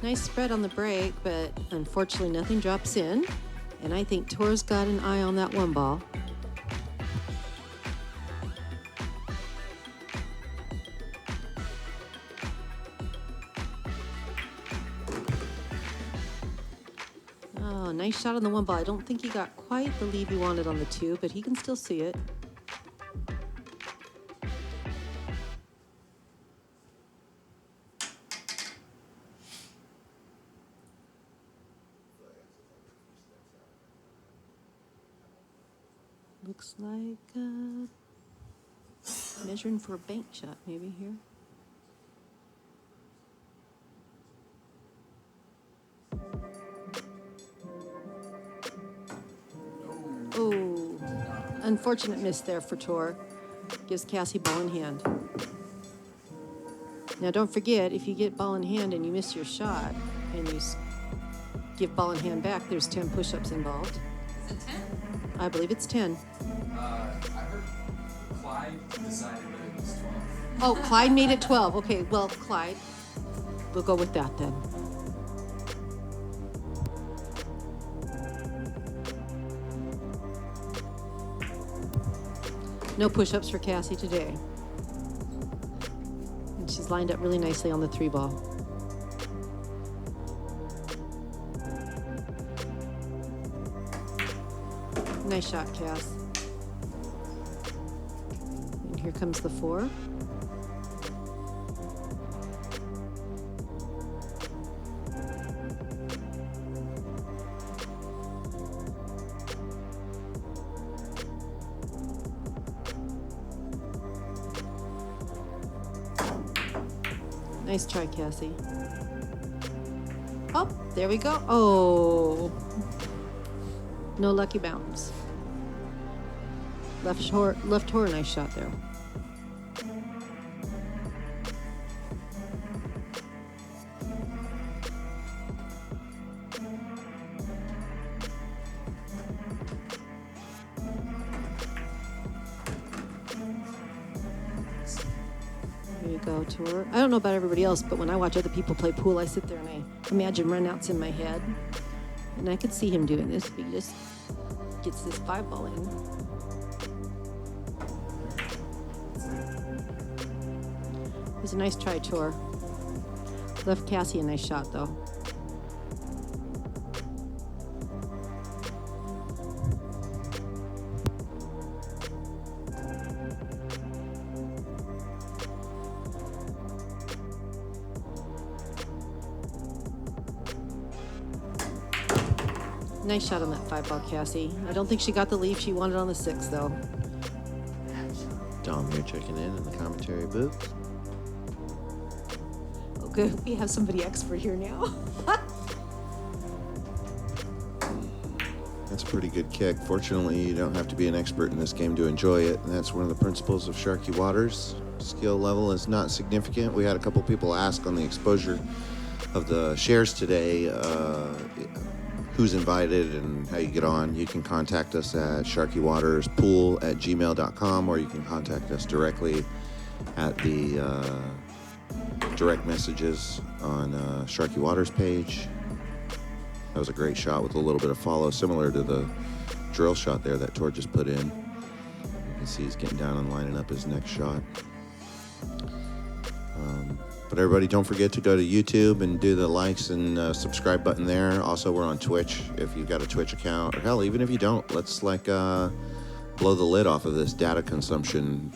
Nice spread on the break, but unfortunately nothing drops in. And I think Tor's got an eye on that one ball. Oh, nice shot on the one ball. I don't think he got quite the lead he wanted on the two, but he can still see it. Looks like measuring for a bank shot maybe here. Oh, unfortunate miss there for Tor. Gives Cassie ball in hand. Now don't forget, if you get ball in hand and you miss your shot and you give ball in hand back, there's 10 push-ups involved. Is it 10? I believe it's 10. I heard Clyde decided that it was 12. Oh, Clyde made it 12. Okay, well, Clyde, we'll go with that then. No push-ups for Cassie today. And she's lined up really nicely on the 3 ball. Nice shot, Cass. And here comes the 4. Nice try, Cassie. Oh, there we go. Oh. No lucky bounce. Left Tor, nice shot there. There you go, Tor. I don't know about everybody else, but when I watch other people play pool, I sit there and I imagine runouts in my head. And I could see him doing this, but he just gets this 5 ball in. It was a nice try, Tor. Left Cassie a nice shot, though. Nice shot on that 5 ball, Cassie. I don't think she got the lead she wanted on the 6, though. Dom here checking in the commentary booth. Oh, good. We have somebody expert here now. That's a pretty good kick. Fortunately, you don't have to be an expert in this game to enjoy it, and that's one of the principles of Sharky Waters. Skill level is not significant. We had a couple people ask on the exposure of the shares today who's invited and how you get on. You can contact us at sharkywaterspool@gmail.com, or you can contact us directly at the direct messages on Sharky Waters page. That was a great shot with a little bit of follow, similar to the drill shot there that Tor just put in. You can see he's getting down and lining up his next shot. But everybody, don't forget to go to YouTube and do the likes and subscribe button there. Also, we're on Twitch. If you've got a Twitch account, or hell, even if you don't, let's blow the lid off of this data consumption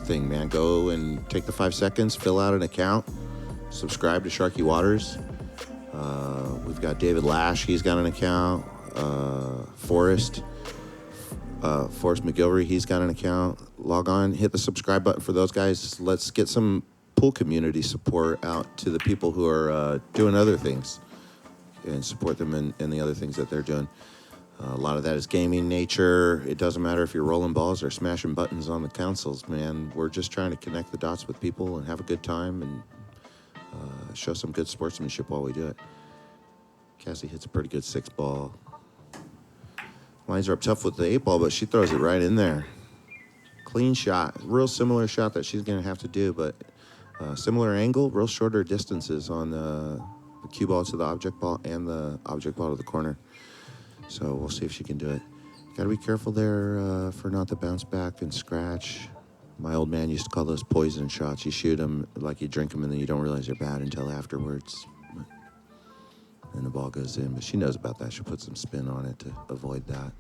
thing, man. Go and take the 5 seconds, fill out an account, subscribe to Sharky Waters. We've got David Lash, he's got an account. Forrest McGilvery, he's got an account. Log on, hit the subscribe button for those guys. Let's get some pool community support out to the people who are doing other things and support them in the other things that they're doing. A lot of that is gaming nature. It doesn't matter if you're rolling balls or smashing buttons on the consoles, man. We're just trying to connect the dots with people and have a good time and show some good sportsmanship while we do it. Cassie hits a pretty good 6 ball. Lines are up tough with the 8 ball, but she throws it right in there. Clean shot. Real similar shot that she's going to have to do, but similar angle, real shorter distances on the the cue ball to the object ball and the object ball to the corner. So we'll see if she can do it. Got to be careful there for not to bounce back and scratch. My old man used to call those poison shots. You shoot them like you drink them, and then you don't realize they're bad until afterwards. And the ball goes in. But she knows about that. She'll put some spin on it to avoid that.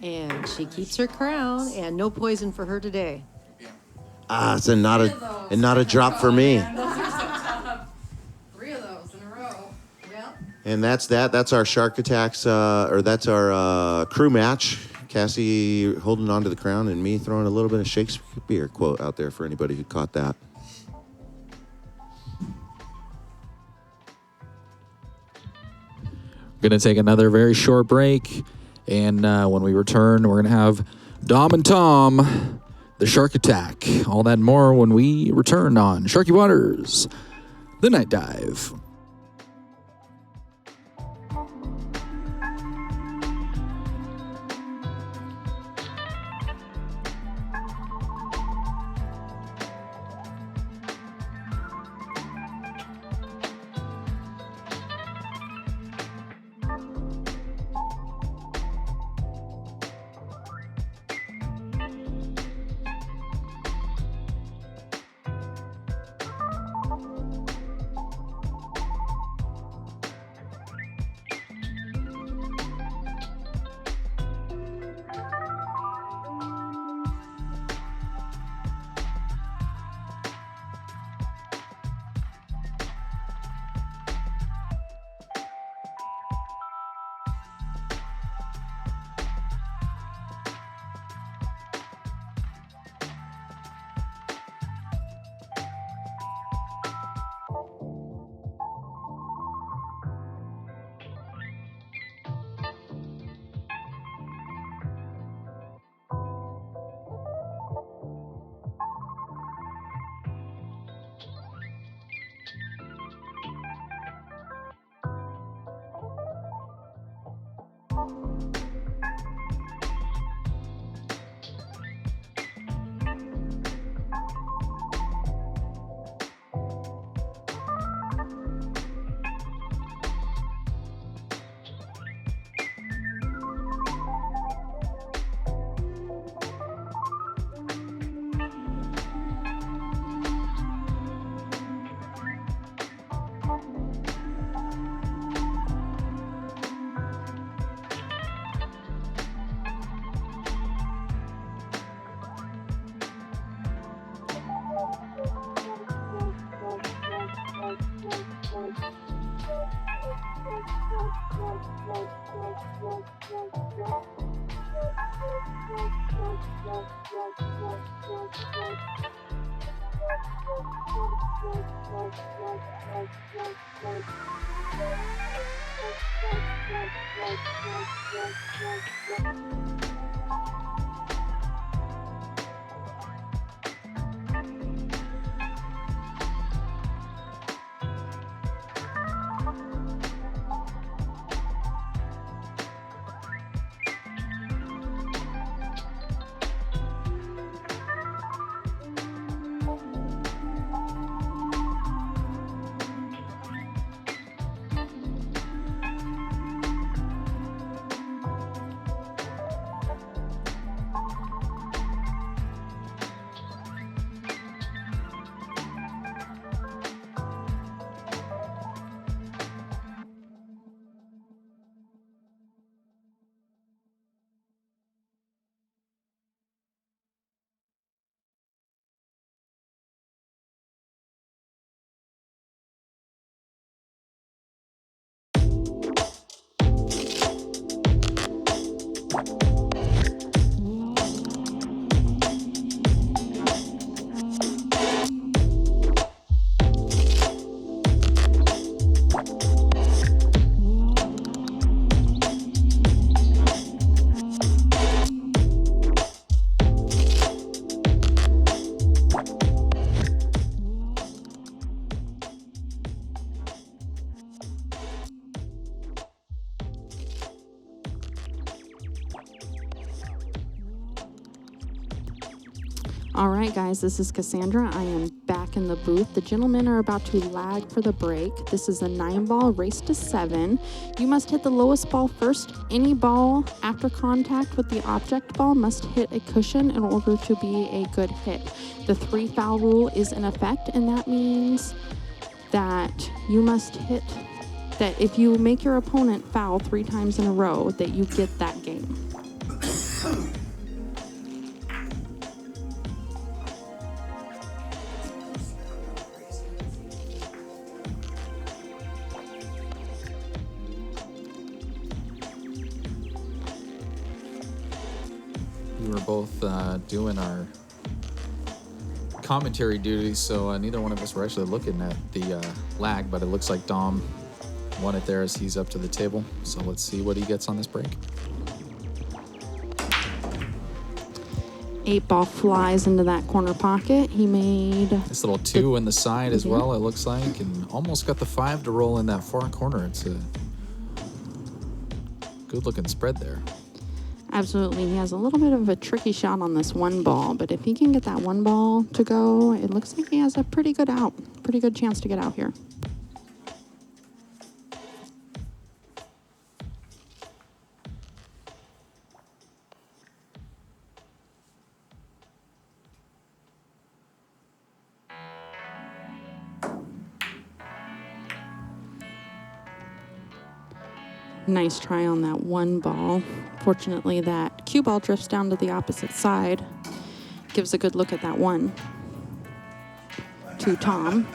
And she keeps her crown, and no poison for her today. So not a drop for me. Those are so tough. 3 of those in a row. Well, And that's that. That's our Shark Attacks, or that's our crew match. Cassie holding on to the crown and me throwing a little bit of Shakespeare quote out there for anybody who caught that. Going to take another very short break. And when we return, we're going to have Dom and Tom, the Shark Attack. All that and more when we return on Sharky Waters, the Night Dive. All right, guys, this is Cassandra. I am back back in the booth. The gentlemen are about to lag for the break. This is a 9-ball race to 7. You must hit the lowest ball first. Any ball after contact with the object ball must hit a cushion in order to be a good hit. The 3-foul rule is in effect, and that means that you must hit, that if you make your opponent foul 3 times in a row, that you get that game. We were both doing our commentary duties, so neither one of us were actually looking at the lag, but it looks like Dom won it there as he's up to the table. So let's see what he gets on this break. 8-ball flies into that corner pocket. He made This little 2 in the side as well, it looks like, and almost got the 5 to roll in that far corner. It's a good looking spread there. Absolutely. He has a little bit of a tricky shot on this 1 ball, but if he can get that 1 ball to go, it looks like he has a pretty good chance to get out here. Nice try on that 1 ball. Fortunately, that cue ball drifts down to the opposite side. Gives a good look at that 1 to Tom.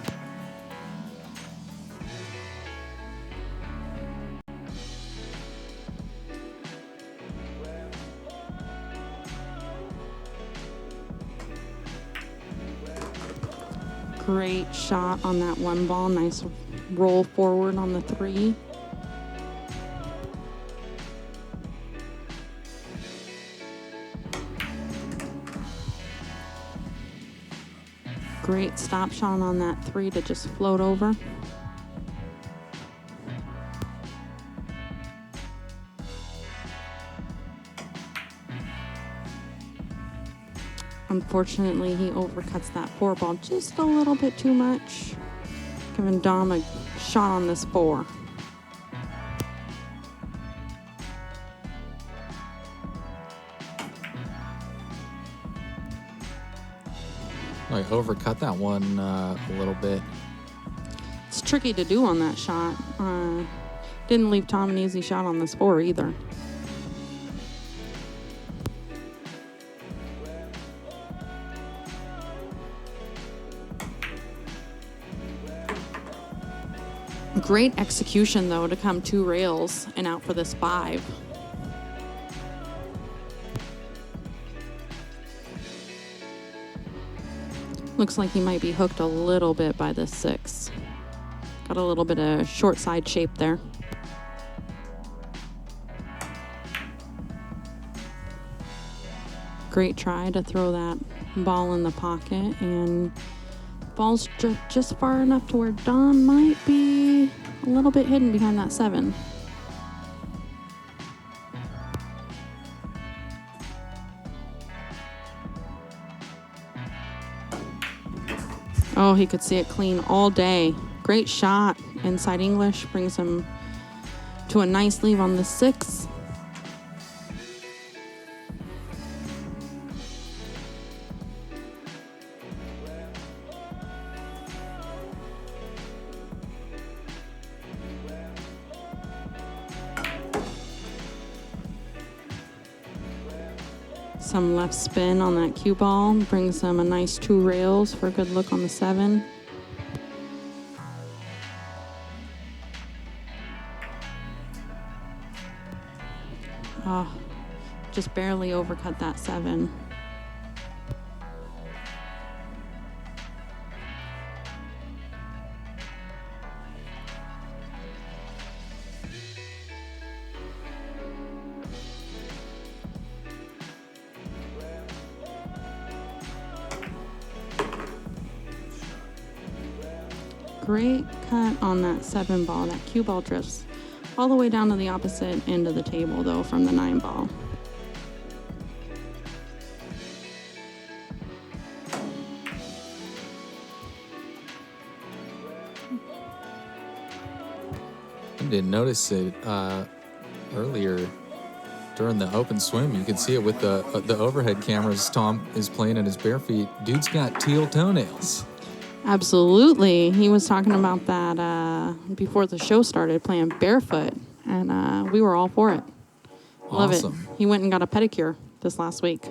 Great shot on that 1 ball. Nice roll forward on the 3. Great stop shot on that 3 to just float over. Unfortunately, he overcuts that 4 ball just a little bit too much, giving Dom a shot on this 4. I overcut that one a little bit. It's tricky to do on that shot. Didn't leave Tom an easy shot on this 4 either. Great execution, though, to come 2 rails and out for this 5. Looks like he might be hooked a little bit by this 6. Got a little bit of short side shape there. Great try to throw that ball in the pocket, and ball's just far enough to where Dom might be a little bit hidden behind that 7. Oh, he could see it clean all day. Great shot. Inside English brings him to a nice leave on the 6. Some left spin on that cue ball brings them a nice 2 rails for a good look on the 7. Oh, just barely overcut that 7. Great cut on that 7 ball. That cue ball drifts all the way down to the opposite end of the table, though, from the 9 ball. I didn't notice it earlier during the open swim. You could see it with the overhead cameras. Tom is playing in his bare feet. Dude's got teal toenails. Absolutely. He was talking about that before the show started, playing barefoot, and we were all for it. Love Awesome. it. He went and got a pedicure this last week.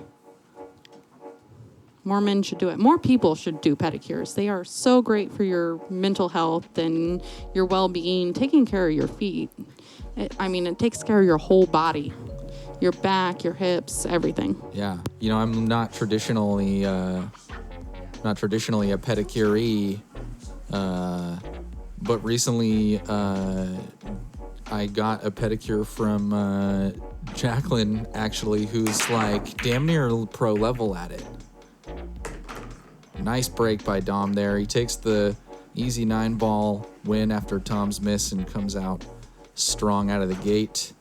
More men should do it. More people should do pedicures. They are so great for your mental health and your well-being, taking care of your feet. It takes care of your whole body, your back, your hips, everything. Yeah. You know, I'm not traditionally a pedicure-y, but recently I got a pedicure from Jacqueline, actually, who's like damn near pro level at it. Nice break by Dom there. He takes the easy 9-ball win after Tom's miss and comes out strong out of the gate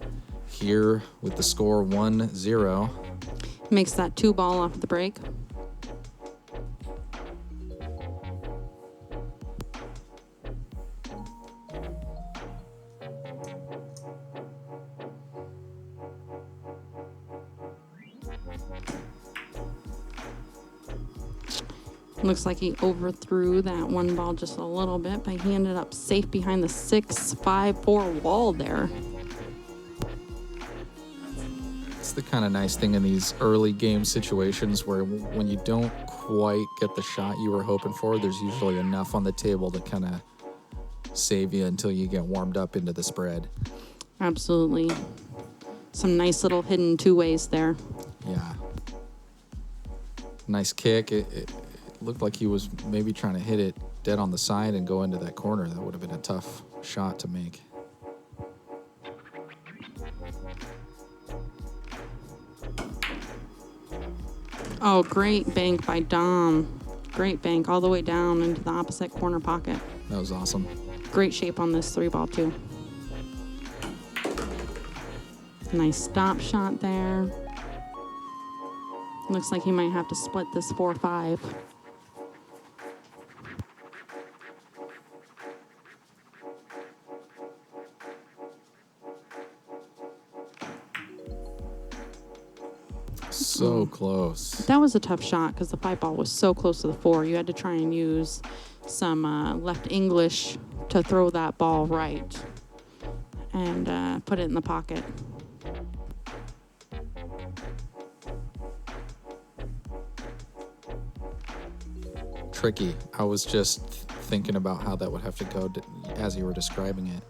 here with the score 1-0. Makes that 2-ball off the break. Looks like he overthrew that 1 ball just a little bit, but he ended up safe behind the 6-5-4 wall there. It's the kind of nice thing in these early game situations where when you don't quite get the shot you were hoping for, there's usually enough on the table to kind of save you until you get warmed up into the spread. Absolutely. Some nice little hidden 2-ways there. Yeah. Nice kick. It looked like he was maybe trying to hit it dead on the side and go into that corner. That would have been a tough shot to make. Oh, great bank by Dom. Great bank all the way down into the opposite corner pocket. That was awesome. Great shape on this 3-ball too. Nice stop shot there. Looks like he might have to split this 4-5. So close. That was a tough shot because the 5-ball was so close to the 4. You had to try and use some left English to throw that ball right and put it in the pocket. Tricky. I was just thinking about how that would have to go as you were describing it.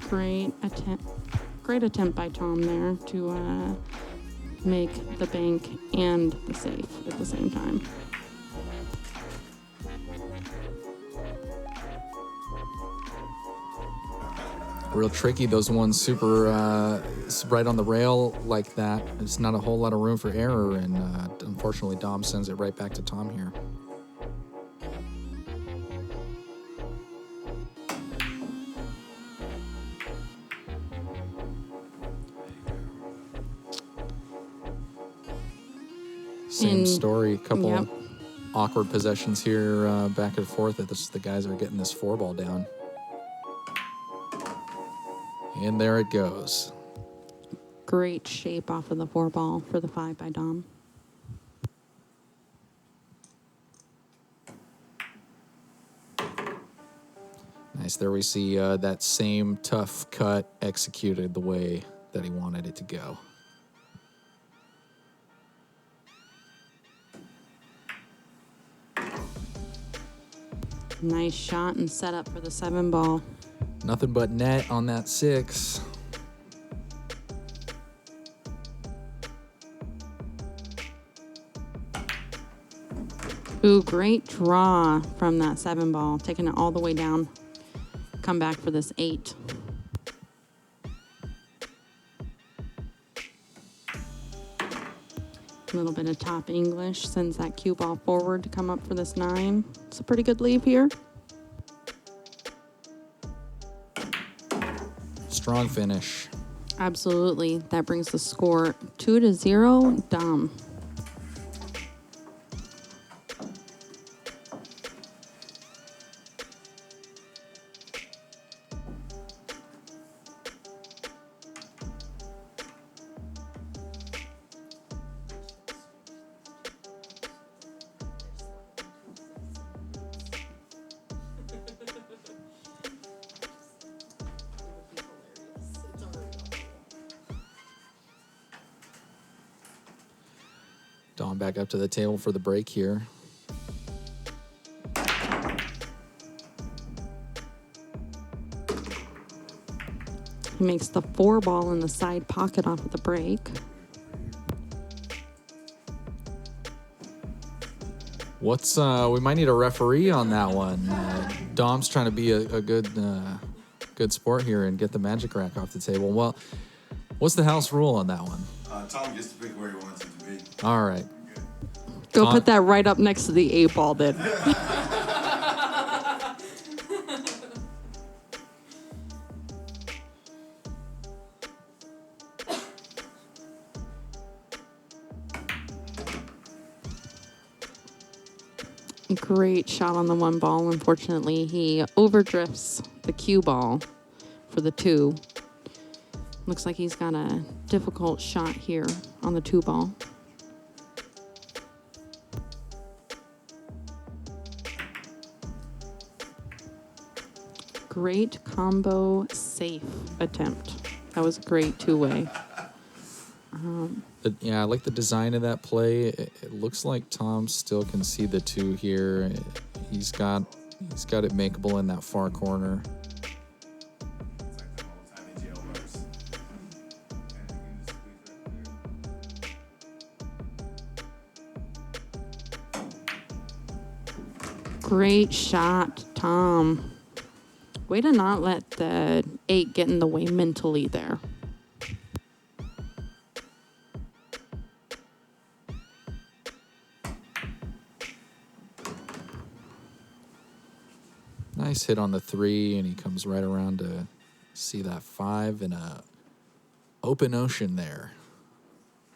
Great attempt by Tom there to make the bank and the safe at the same time. Real tricky, those ones super right on the rail like that. There's not a whole lot of room for error, and unfortunately Dom sends it right back to Tom here. Same story, couple awkward possessions here back and forth. The guys are getting this 4-ball down. And there it goes. Great shape off of the 4-ball for the 5 by Dom. Nice. There we see that same tough cut executed the way that he wanted it to go. Nice shot and set up for the 7-ball. Nothing but net on that 6. Ooh, great draw from that 7-ball. Taking it all the way down. Come back for this 8. A little bit of top English. Sends that cue ball forward to come up for this 9. It's a pretty good leave here. Strong finish. Absolutely. That brings the score 2-0, Dom. Dom back up to the table for the break here. He makes the 4 ball in the side pocket off of the break. What's we might need a referee on that one. Dom's trying to be a good sport here and get the magic rack off the table. Well, what's the house rule on that one? Tom gets to pick where he wants it to be. All right. Go Tom- put that right up next to the 8 ball then. Great shot on the 1 ball. Unfortunately, he overdrifts the cue ball for the 2. Looks like he's got a difficult shot here on the 2 ball. Great combo safe attempt. That was a great 2-way. Yeah, I like the design of that play. It looks like Tom still can see the 2 here. He's got it makeable in that far corner. It's like the old timey jail bars. Great shot, Tom. Way to not let the 8 get in the way mentally there. Nice hit on the 3, and he comes right around to see that 5 in a open ocean there.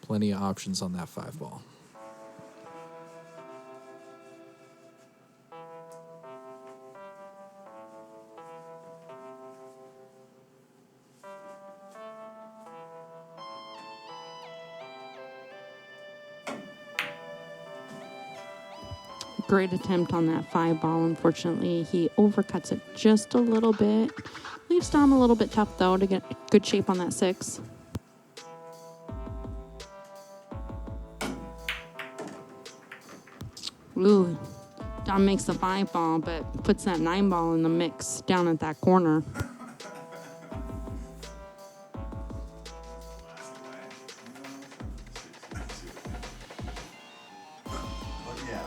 Plenty of options on that 5 ball. Great attempt on that 5 ball. Unfortunately, he overcuts it just a little bit. Leaves Dom a little bit tough, though, to get good shape on that 6. Ooh, Dom makes the 5 ball, but puts that 9 ball in the mix down at that corner. But yeah.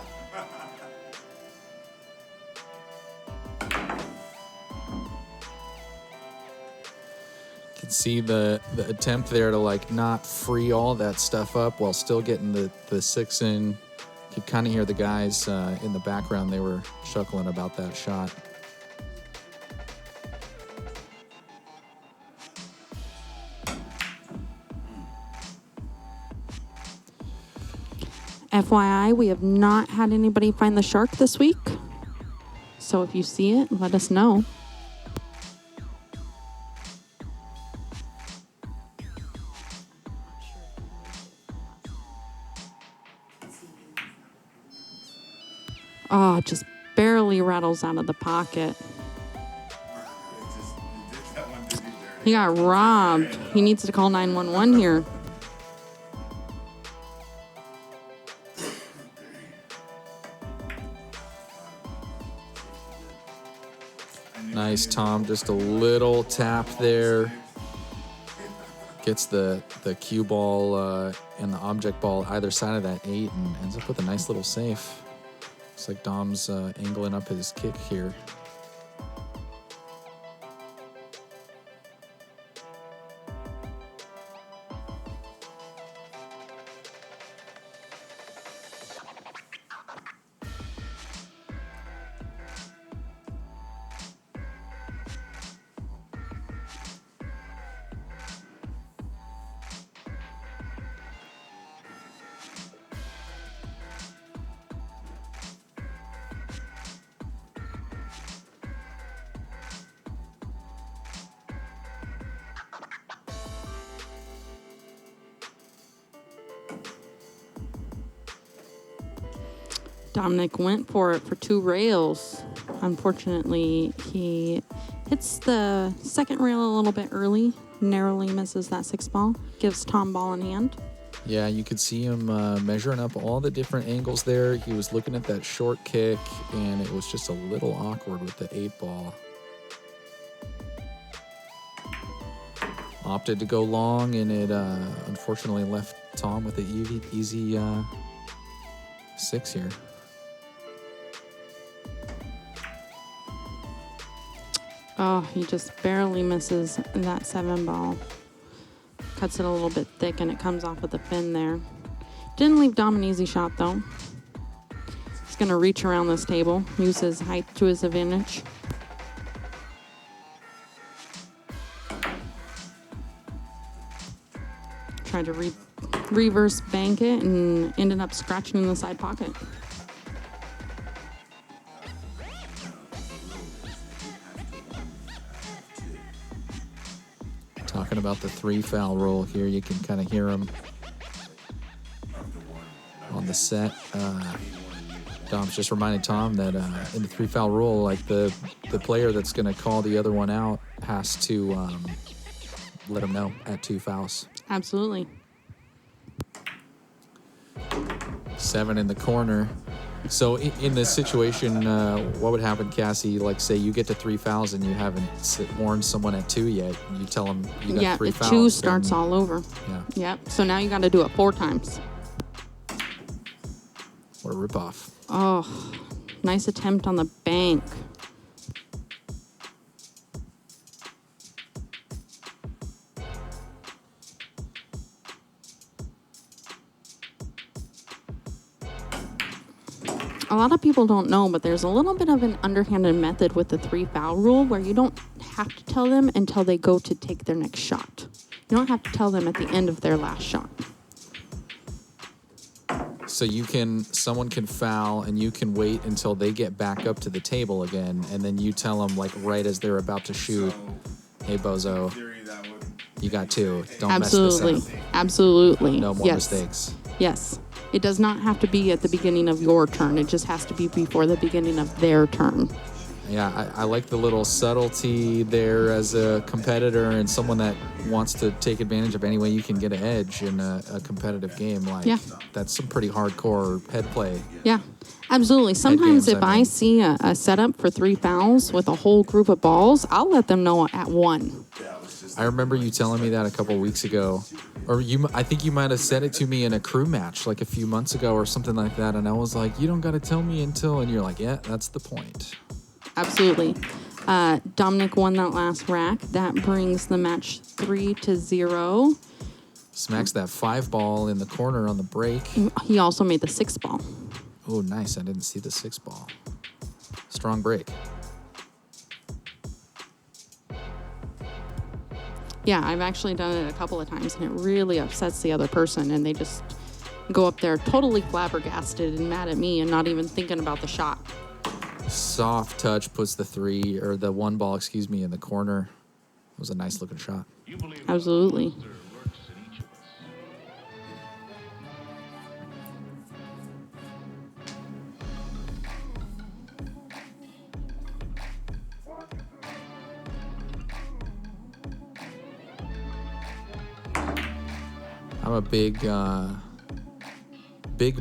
Can see the attempt there to like not free all that stuff up while still getting the 6 in. Could kind of hear the guys in the background. They were chuckling about that shot. FYI, we have not had anybody find the shark this week. So if you see it, let us know. Oh, just barely rattles out of the pocket. That one did me dirty. He got robbed. He needs to call 911 here. Nice, Tom. Just a little tap there. Gets the cue ball and the object ball either side of that 8 and ends up with a nice little safe. Looks like Dom's angling up his kick here. Dominic went for it for 2 rails. Unfortunately, he hits the second rail a little bit early, narrowly misses that 6 ball, gives Tom ball in hand. Yeah, you could see him measuring up all the different angles there. He was looking at that short kick, and it was just a little awkward with the 8 ball. Opted to go long, and it unfortunately left Tom with an easy 6 here. Oh, he just barely misses that 7 ball. Cuts it a little bit thick, and it comes off with the fin there. Didn't leave Dom an easy shot, though. He's going to reach around this table, use his height to his advantage. Tried to reverse bank it and ended up scratching in the side pocket. Talking about the 3 foul rule here, you can kind of hear him on the set. Dom's just reminded Tom that in the 3 foul rule, like the player that's going to call the other one out has to let him know at 2 fouls. Absolutely. 7 in the corner. So in this situation, what would happen, Cassie? Like, say you get to 3 fouls and you haven't warned someone at 2 yet. And you tell them you got 3 fouls. Yeah, 2 starts all over. Yeah. Yep. So now you got to do it 4 times. What a ripoff. Oh, nice attempt on the bank. A lot of people don't know, but there's a little bit of an underhanded method with the 3 foul rule where you don't have to tell them until they go to take their next shot. You don't have to tell them at the end of their last shot. So someone can foul and you can wait until they get back up to the table again, and then you tell them, like, right as they're about to shoot, hey, bozo, you got 2. Don't mess this up. Absolutely. No more mistakes. Yes. It does not have to be at the beginning of your turn. It just has to be before the beginning of their turn. Yeah, I like the little subtlety there as a competitor and someone that wants to take advantage of any way you can get an edge in a competitive game. Like, yeah. That's some pretty hardcore head play. Yeah, absolutely. Sometimes if I see a setup for 3 fouls with a whole group of balls, I'll let them know at 1. I remember you telling me that a couple of weeks ago. Or I think you might have said it to me in a crew match like a few months ago or something like that. And I was like, you don't got to tell me until. And you're like, yeah, that's the point. Absolutely. Dominic won that last rack. That brings the match 3-0. Smacks that 5 ball in the corner on the break. He also made the 6 ball. Oh, nice. I didn't see the 6 ball. Strong break. Yeah, I've actually done it a couple of times, and it really upsets the other person, and they just go up there totally flabbergasted and mad at me and not even thinking about the shot. Soft touch puts the 3 or the 1 ball, in the corner. It was a nice looking shot. Absolutely. I'm a big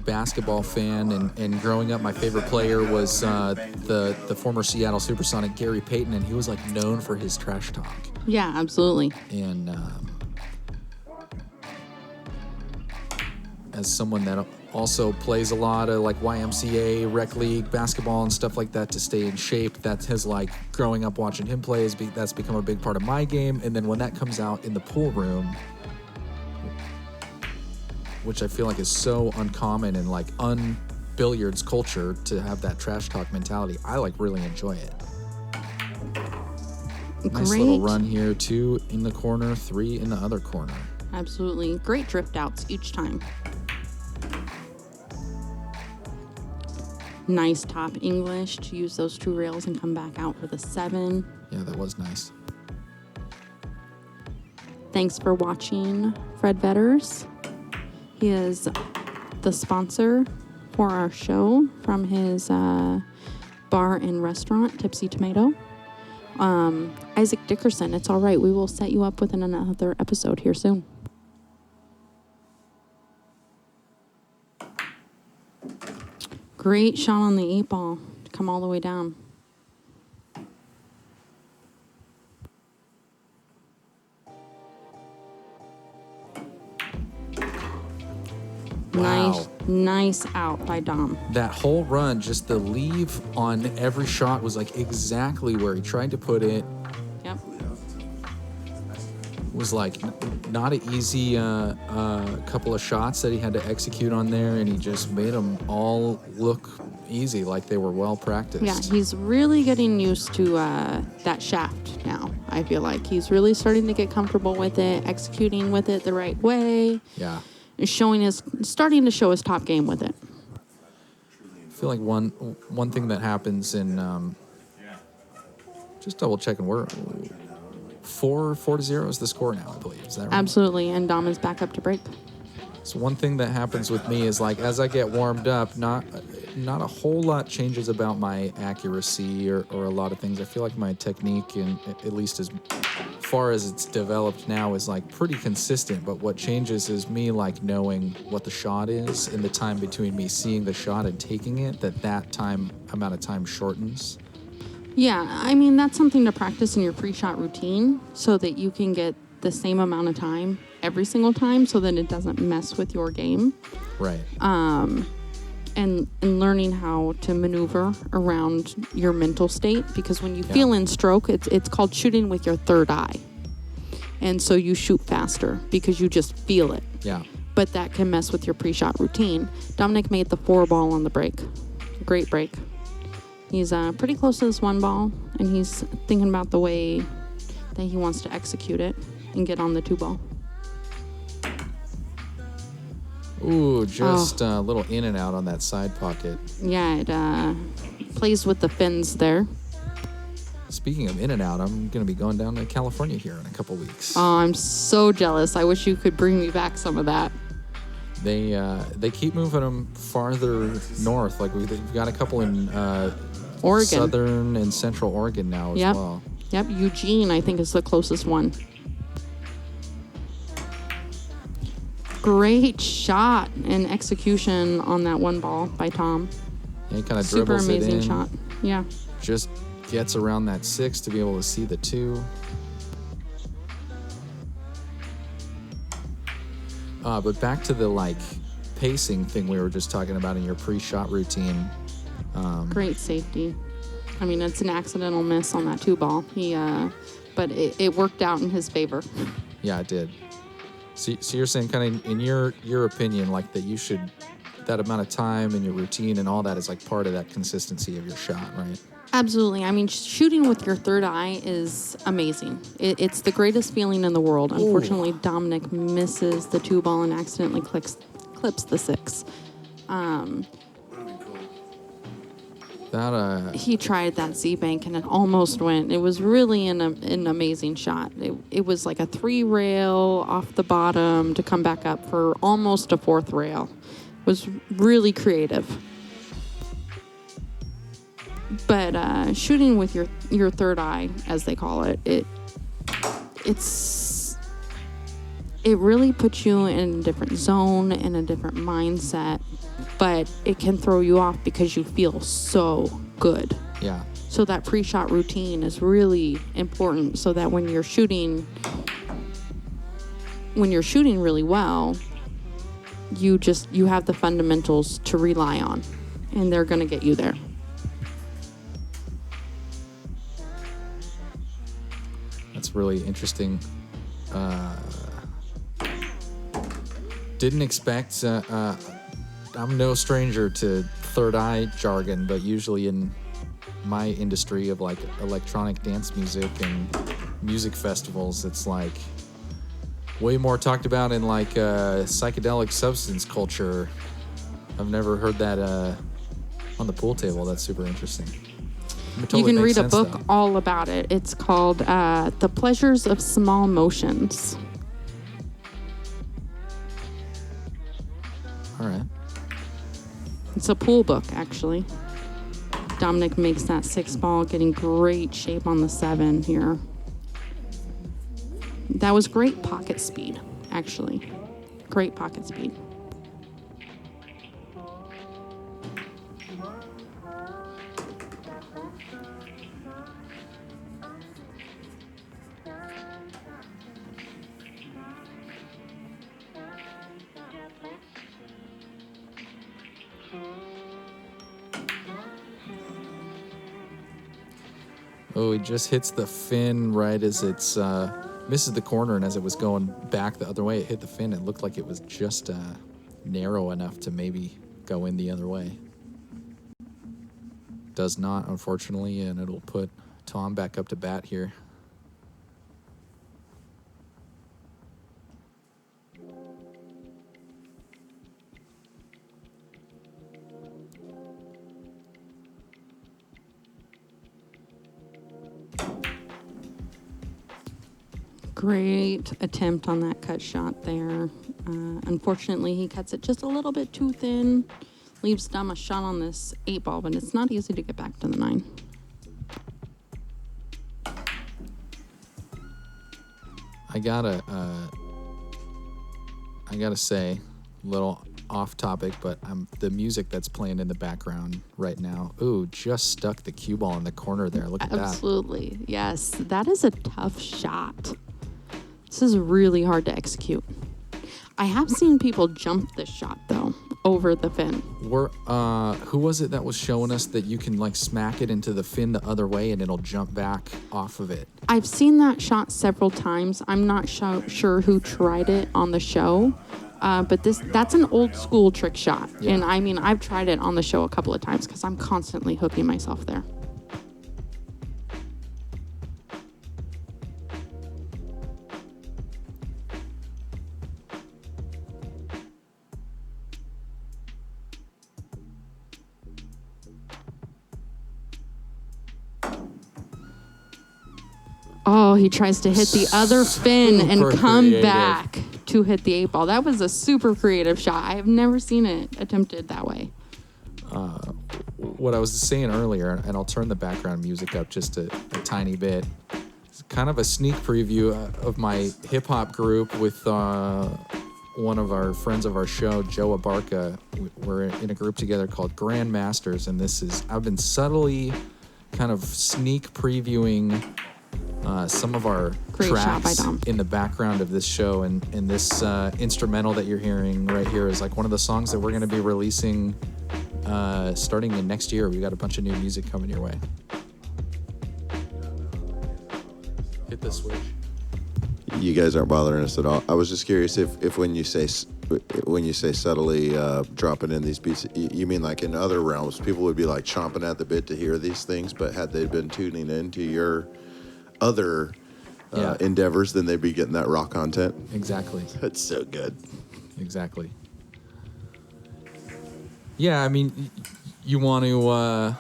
basketball fan, and growing up, my favorite player was the former Seattle Supersonic Gary Payton, and he was like known for his trash talk. Yeah, absolutely. And as someone that also plays a lot of like YMCA, rec league basketball and stuff like that to stay in shape, that's his like growing up watching him play that's become a big part of my game. And then when that comes out in the pool room, which I feel like is so uncommon in like billiards culture to have that trash talk mentality, I like really enjoy it. Nice little run here, 2 in the corner, 3 in the other corner. Absolutely. Great drift outs each time. Nice top English to use those 2 rails and come back out with a 7. Yeah, that was nice. Thanks for watching Fred Vetters. He is the sponsor for our show from his bar and restaurant, Tipsy Tomato. Isaac Dickerson, it's all right. We will set you up with another episode here soon. Great shot on the 8-ball to come all the way down. Wow. Nice out by Dom. That whole run, just the leave on every shot was like exactly where he tried to put it. Yep. Was like not an easy couple of shots that he had to execute on there, and he just made them all look easy, like they were well practiced. Yeah, he's really getting used to that shaft now. I feel like he's really starting to get comfortable with it, executing with it the right way. Yeah. Starting to show his top game with it. I feel like one thing that happens in just double checking, we're 4-0 is the score now, I believe. Is that right? Absolutely, and Dom is back up to break. So one thing that happens with me is like as I get warmed up, not a whole lot changes about my accuracy or a lot of things. I feel like my technique, and at least as far as it's developed now, is like pretty consistent. But what changes is me like knowing what the shot is and the time between me seeing the shot and taking it. That amount of time shortens. Yeah, I mean, that's something to practice in your pre-shot routine so that you can get the same amount of time every single time so that it doesn't mess with your game. Right. And learning how to maneuver around your mental state, because when you feel in stroke, it's called shooting with your third eye. And so you shoot faster because you just feel it. Yeah. But that can mess with your pre-shot routine. Dominic made the 4-ball on the break. Great break. He's pretty close to this 1-ball, and he's thinking about the way that he wants to execute it and get on the 2-ball. Ooh, just a little in and out on that side pocket. Yeah, it plays with the fins there. Speaking of in and out, I'm going to be going down to California here in a couple weeks. Oh, I'm so jealous. I wish you could bring me back some of that. They keep moving them farther north. Like we've got a couple in Oregon. Southern and Central Oregon now as well. Yep, Eugene, I think, is the closest one. Great shot and execution on that 1-ball by Tom. Yeah, he kind of Super dribbles amazing it in. shot. Yeah. Just gets around that 6 to be able to see the 2. But back to the like pacing thing we were just talking about in your pre-shot routine. Great safety. I mean, it's an accidental miss on that 2-ball. But it worked out in his favor. Yeah, it did. So you're saying kind of in your opinion, like that you should, that amount of time and your routine and all that is like part of that consistency of your shot, right? Absolutely. I mean, shooting with your third eye is amazing. It's the greatest feeling in the world. Unfortunately, Dominic misses the 2-ball and accidentally clips the 6. He tried that Z-bank and it almost went. It was really an amazing shot. It was like a 3-rail off the bottom to come back up for almost a 4th rail. It was really creative. But shooting with your third eye, as they call it, it really puts you in a different zone, in a different mindset. But it can throw you off because you feel so good. Yeah. So that pre-shot routine is really important so that when you're shooting really well, you have the fundamentals to rely on, and they're going to get you there. That's really interesting. Didn't expect. I'm no stranger to third eye jargon, but usually in my industry of like electronic dance music and music festivals, it's like way more talked about in like psychedelic substance culture. I've never heard that on the pool table. That's super interesting. You can read a book all about it. It's called The Pleasures of Small Motions. All right. It's a pool book, actually. Dominic makes that 6 ball, getting great shape on the 7 here. That was great pocket speed, actually. Great pocket speed. Oh, he just hits the fin right as it's misses the corner, and as it was going back the other way, it hit the fin. It looked like it was just narrow enough to maybe go in the other way. Does not, unfortunately, and it'll put Tom back up to bat here. Great attempt on that cut shot there. Unfortunately, he cuts it just a little bit too thin. Leaves Dom a shot on this 8 ball, but it's not easy to get back to the 9. I gotta say, a little off topic, but the music that's playing in the background right now, ooh, just stuck the cue ball in the corner there. Look at that. Absolutely. Yes, that is a tough shot. This is really hard to execute. I have seen people jump this shot, though, over the fin. Who was it that was showing us that you can like smack it into the fin the other way and it'll jump back off of it? I've seen that shot several times. I'm not sure who tried it on the show, but that's an old school trick shot. Yeah. And I mean, I've tried it on the show a couple of times because I'm constantly hooking myself there. Oh, he tries to hit the other fin and Super come creative. back to hit the 8 ball. That was a super creative shot. I have never seen it attempted that way. What I was saying earlier, and I'll turn the background music up just a tiny bit. It's kind of a sneak preview of my hip hop group with one of our friends of our show, Joe Abarca. We're in a group together called Grandmasters, and I've been subtly kind of sneak previewing some of our Great shot by tracks Dom. in the background of this show, and this instrumental that you're hearing right here is like one of the songs that we're going to be releasing starting in next year. We got a bunch of new music coming your way. Hit the switch. You guys aren't bothering us at all. I was just curious if when you say subtly dropping in these beats, you mean like in other realms, people would be like chomping at the bit to hear these things, but had they been tuning into your other endeavors, then they'd be getting that raw content. Exactly. That's so good. Exactly. Yeah, I mean, you want to.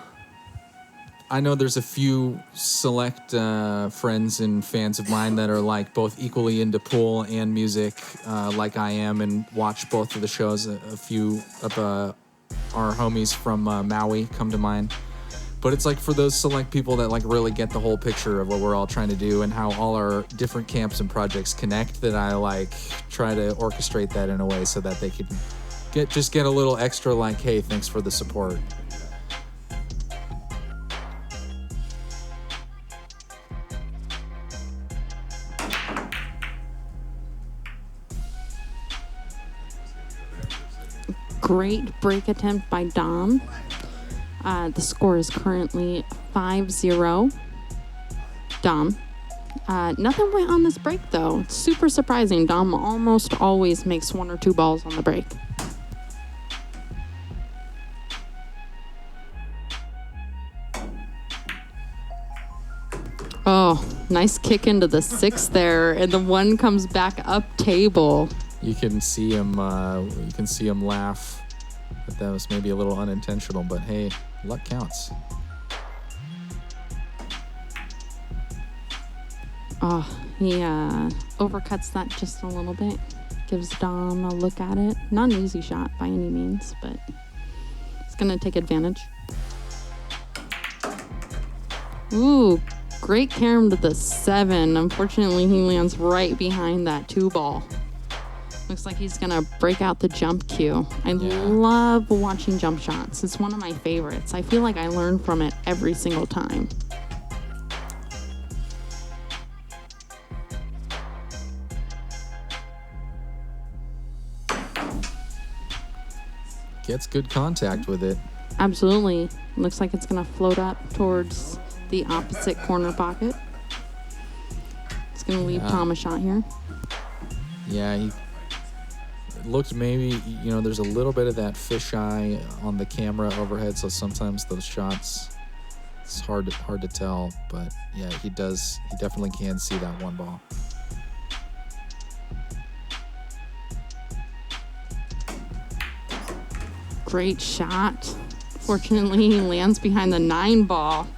I know there's a few select friends and fans of mine that are like both equally into pool and music, like I am, and watch both of the shows. A few of our homies from Maui come to mind. But it's like for those select people that like really get the whole picture of what we're all trying to do and how all our different camps and projects connect, that I like try to orchestrate that in a way so that they can get a little extra like, hey, thanks for the support. Great break attempt by Dom. The score is currently 5-0. Dom. Nothing went on this break, though. It's super surprising. Dom almost always makes 1 or 2 balls on the break. Oh, nice kick into the 6 there, and the 1 comes back up table. You can see him laugh. That was maybe a little unintentional, but hey, luck counts. Oh, he overcuts that just a little bit. Gives Dom a look at it. Not an easy shot by any means, but going to take advantage. Ooh, great carom to the 7. Unfortunately, he lands right behind that 2 ball. Looks like he's going to break out the jump cue. I love watching jump shots. It's one of my favorites. I feel like I learn from it every single time. Gets good contact with it. Absolutely. Looks like it's going to float up towards the opposite corner pocket. It's going to leave Tom a shot here. Yeah, he looked maybe, there's a little bit of that fisheye on the camera overhead, so sometimes those shots, it's hard to tell, but yeah, he definitely can see that 1 ball. Great shot. Fortunately, he lands behind the 9 ball.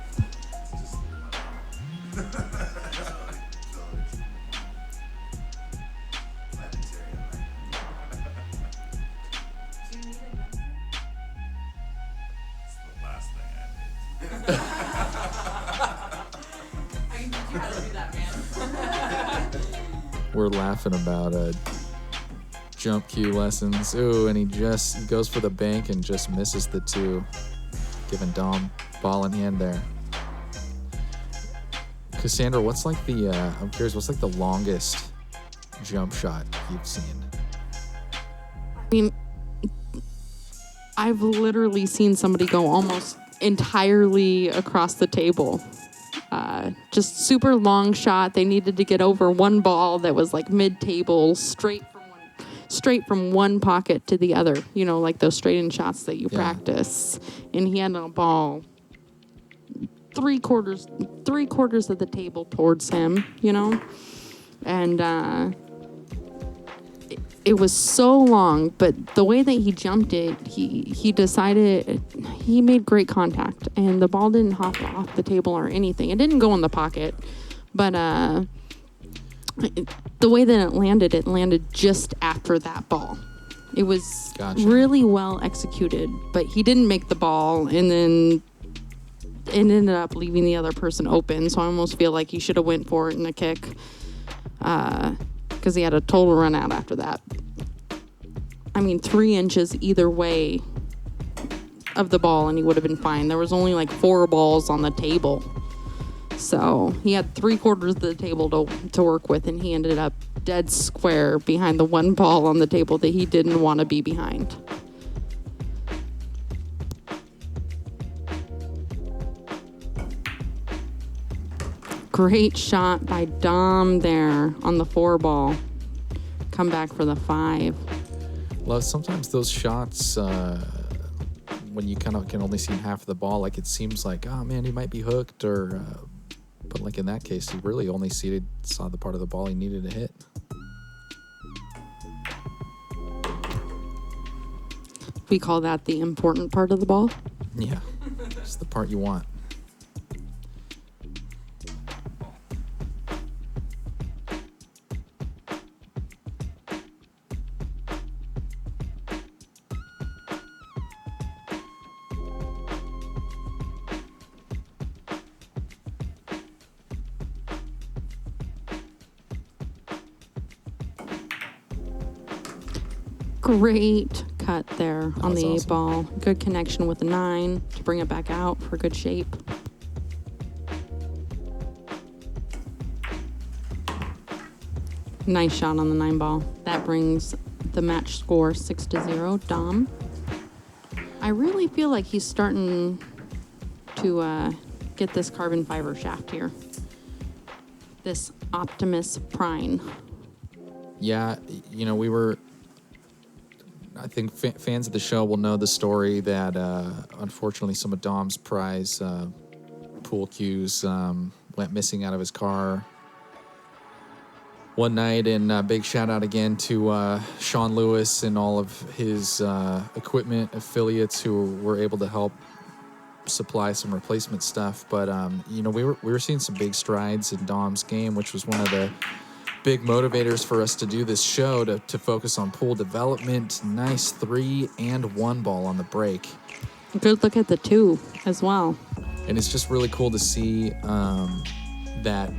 We're laughing about jump cue lessons. Ooh, and he goes for the bank and just misses the 2, giving Dom ball in hand there. Cassandra, I'm curious, what's like the longest jump shot you've seen? I mean, I've literally seen somebody go almost entirely across the table. Just super long shot. They needed to get over 1 ball that was like mid-table, straight from one pocket to the other. Like those straight-in shots that you practice. And he had a ball three quarters of the table towards him. And it was so long, but the way that he jumped it, he decided, he made great contact, and the ball didn't hop off the table or anything. It didn't go in the pocket, but the way that it landed just after that ball. It was really well executed, but he didn't make the ball, and then it ended up leaving the other person open, so I almost feel like he should have went for it in a kick. Because he had a total run out after that. I mean, 3 inches either way of the ball, and he would have been fine. There was only like 4 balls on the table. So he had 3/4 of the table to work with, and he ended up dead square behind the 1 ball on the table that he didn't want to be behind. Great shot by Dom there on the 4 ball. Come back for the 5. Well, sometimes those shots, when you kind of can only see half of the ball, like it seems like, oh man, he might be hooked, but like in that case, he really only saw the part of the ball he needed to hit. We call that the important part of the ball. Yeah, it's the part you want. Great cut there on the 8 awesome. ball. Good connection with the 9 to bring it back out for good shape. Nice shot on the 9 ball. That brings the match score 6-0. Dom. I really feel like he's starting to get this carbon fiber shaft here. This Optimus Prime. Yeah, I think fans of the show will know the story that unfortunately some of Dom's prize pool cues went missing out of his car one night. And big shout out again to Sean Lewis and all of his equipment affiliates who were able to help supply some replacement stuff. But we were seeing some big strides in Dom's game, which was one of the big motivators for us to do this show, to focus on pool development. Nice 3 and 1 ball on the break. Good look at the 2 as well. And it's just really cool to see that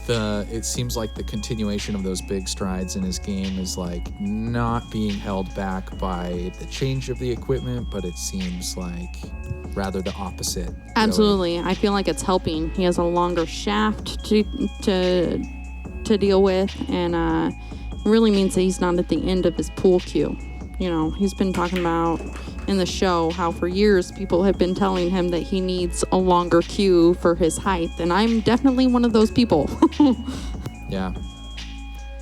it seems like the continuation of those big strides in his game is like not being held back by the change of the equipment, but it seems like rather the opposite. Really. Absolutely. I feel like it's helping. He has a longer shaft to deal with, and really means that he's not at the end of his pool cue. You know, he's been talking about in the show how for years people have been telling him that he needs a longer cue for his height, and I'm definitely one of those people. Yeah.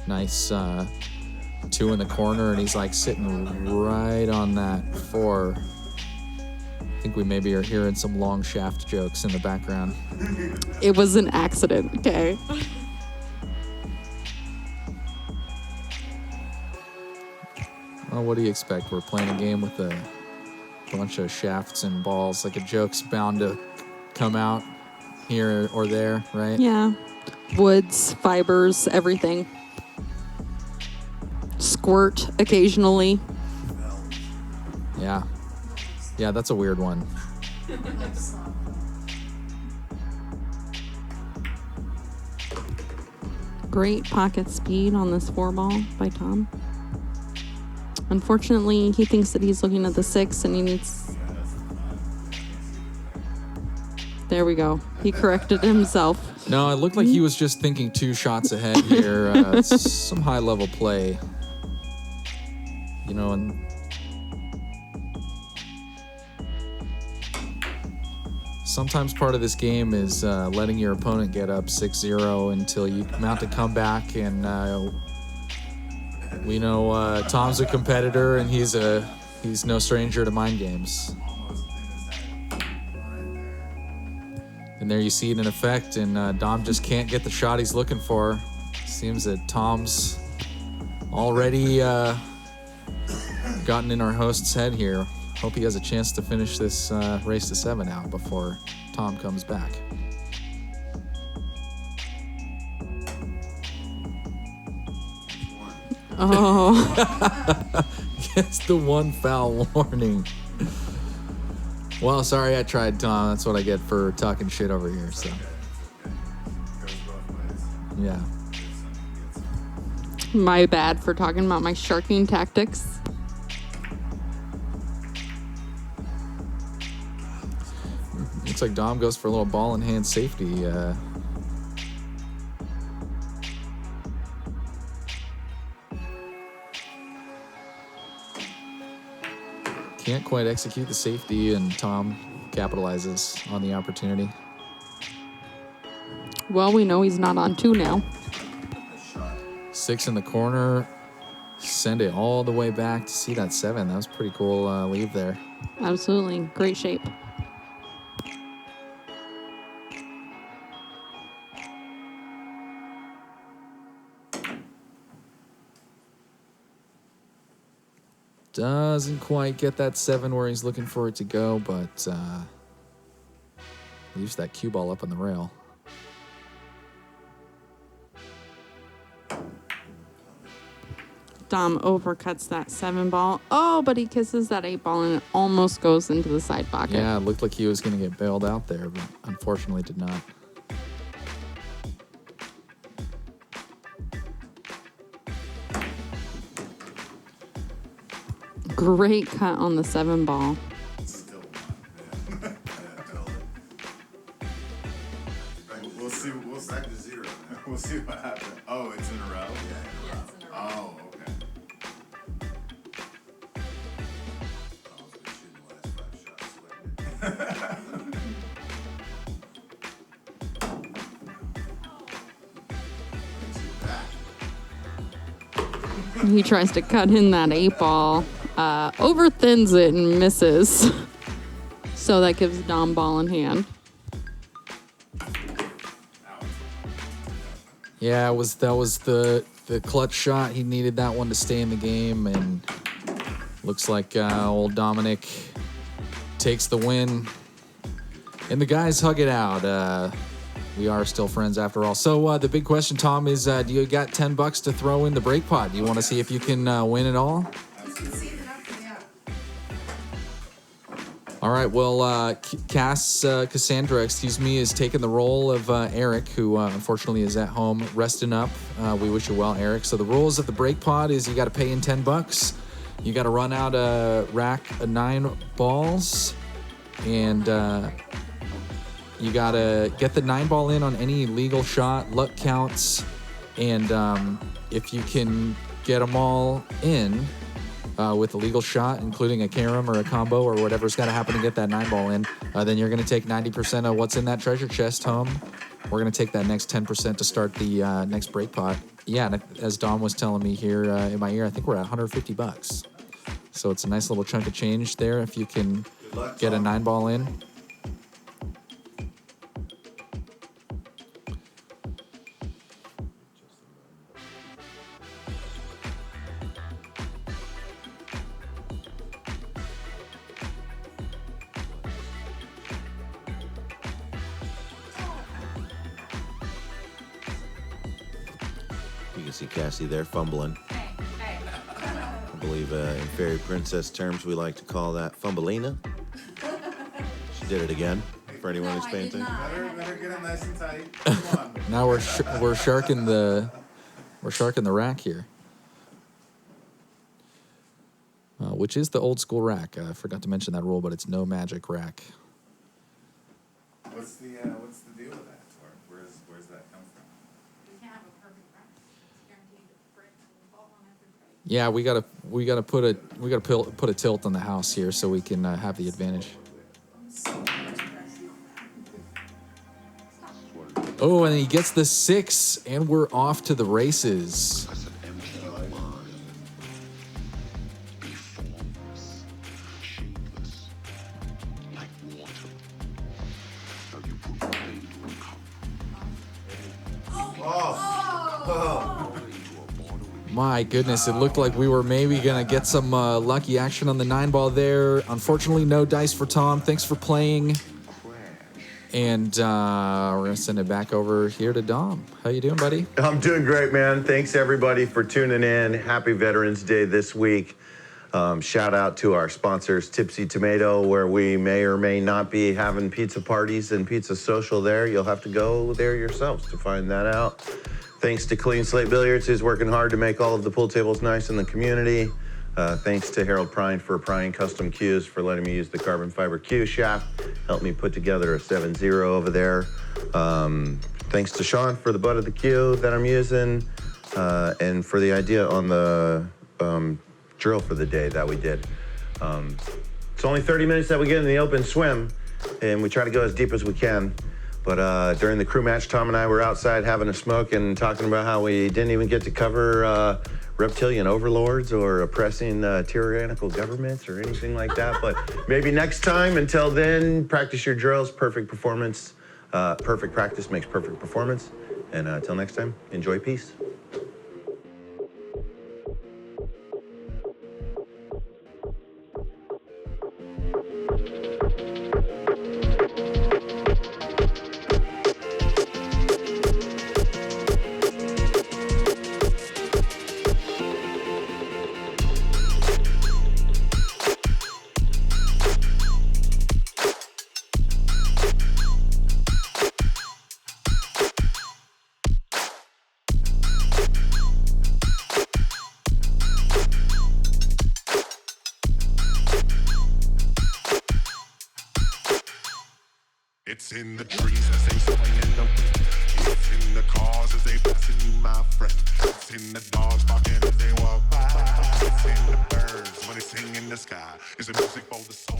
Nice 2 in the corner, and he's like sitting right on that 4. I think we maybe are hearing some long shaft jokes in the background. It was an accident, okay? Well, what do you expect? We're playing a game with a bunch of shafts and balls. Like a joke's bound to come out here or there, right? Yeah. Woods, fibers, everything. Squirt occasionally. Yeah. Yeah, that's a weird one. Great pocket speed on this 4-ball by Tom. Unfortunately, he thinks that he's looking at the 6 and he needs... There we go. He corrected himself. No, it looked like he was just thinking 2 shots ahead here. Some high-level play. You know, and sometimes part of this game is letting your opponent get up 6-0 until you mount a comeback, and we know Tom's a competitor, and he's no stranger to mind games. And there you see it in effect, and Dom just can't get the shot he's looking for. Seems that Tom's already gotten in our host's head here. Hope he has a chance to finish this race to 7 out before Tom comes back. Oh. Gets the 1 foul warning. Well, sorry I tried, Tom. That's what I get for talking shit over here, so. Yeah. My bad for talking about my sharking tactics. Looks like Dom goes for a little ball in hand safety. Can't quite execute the safety, and Tom capitalizes on the opportunity. Well, we know he's not on 2 now. 6 in the corner. Send it all the way back to see that 7. That was pretty cool leave there. Absolutely. Great shape. Doesn't quite get that 7 where he's looking for it to go, but leaves that cue ball up on the rail. Dom overcuts that 7 ball. Oh, but he kisses that 8 ball and it almost goes into the side pocket. Yeah, it looked like he was going to get bailed out there, but unfortunately did not. Great cut on the 7 ball. Still one. Yeah. We'll see. We'll back to 0. We'll see what happens. Oh, it's in a row? Yeah, Yes, in a row. Oh, okay. He tries to cut in that 8 ball. Over thins it and misses. So that gives Dom ball in hand. Yeah, that was the clutch shot. He needed that one to stay in the game, and looks like old Dominic takes the win. And the guys hug it out. We are still friends after all. So the big question, Tom, is do you got $10 to throw in the break pot? Do you want to see if you can win it all? You can save it up for that. All right, well, Cassandra, is taking the role of Eric, who unfortunately is at home resting up. We wish you well, Eric. So the rules of the break pod is you got to pay in $10. You got to run out a rack of 9 balls, and you got to get the 9 ball in on any legal shot. Luck counts, and if you can get them all in, with a legal shot, including a carom or a combo or whatever's got to happen to get that 9 ball in, then you're going to take 90% of what's in that treasure chest home. We're going to take that next 10% to start the next break pot. Yeah, and as Dom was telling me here in my ear, I think we're at $150. So it's a nice little chunk of change there if you can get a 9 ball in. You can see Cassie there fumbling. I believe in fairy princess terms we like to call that fumbleina. She did it again for anyone who's paying attention. Better get it nice and tight. Come on. Now we're sharking the rack here, which is the old school rack. I forgot to mention that rule, but it's no magic rack. What's the deal with that? Where's that come from? You can't have a perfect rack. It's guaranteed to break and fall on every break. Yeah, we gotta put a tilt on the house here so we can have the advantage. Oh, and he gets the 6, and we're off to the races. My goodness, it looked like we were maybe going to get some lucky action on the 9 ball there. Unfortunately, no dice for Tom. Thanks for playing. And we're going to send it back over here to Dom. How you doing, buddy? I'm doing great, man. Thanks, everybody, for tuning in. Happy Veterans Day this week. Shout out to our sponsors, Tipsy Tomato, where we may or may not be having pizza parties and pizza social there. You'll have to go there yourselves to find that out. Thanks to Clean Slate Billiards, who's working hard to make all of the pool tables nice in the community. Thanks to Harold Prine for Prine Custom Cues for letting me use the carbon fiber cue shaft. Helped me put together a 7-0 over there. Thanks to Sean for the butt of the cue that I'm using, and for the idea on the drill for the day that we did. It's only 30 minutes that we get in the open swim, and we try to go as deep as we can. But during the crew match, Tom and I were outside having a smoke and talking about how we didn't even get to cover reptilian overlords or oppressing tyrannical governments or anything like that. But maybe next time. Until then, practice your drills. Perfect performance. Perfect practice makes perfect performance. And until next time, enjoy peace. It's in the trees as they swing in the wind. It's in the cars as they passing you, my friend. It's in the dogs barking as they walk by. It's in the birds when they sing in the sky. It's the music for the soul.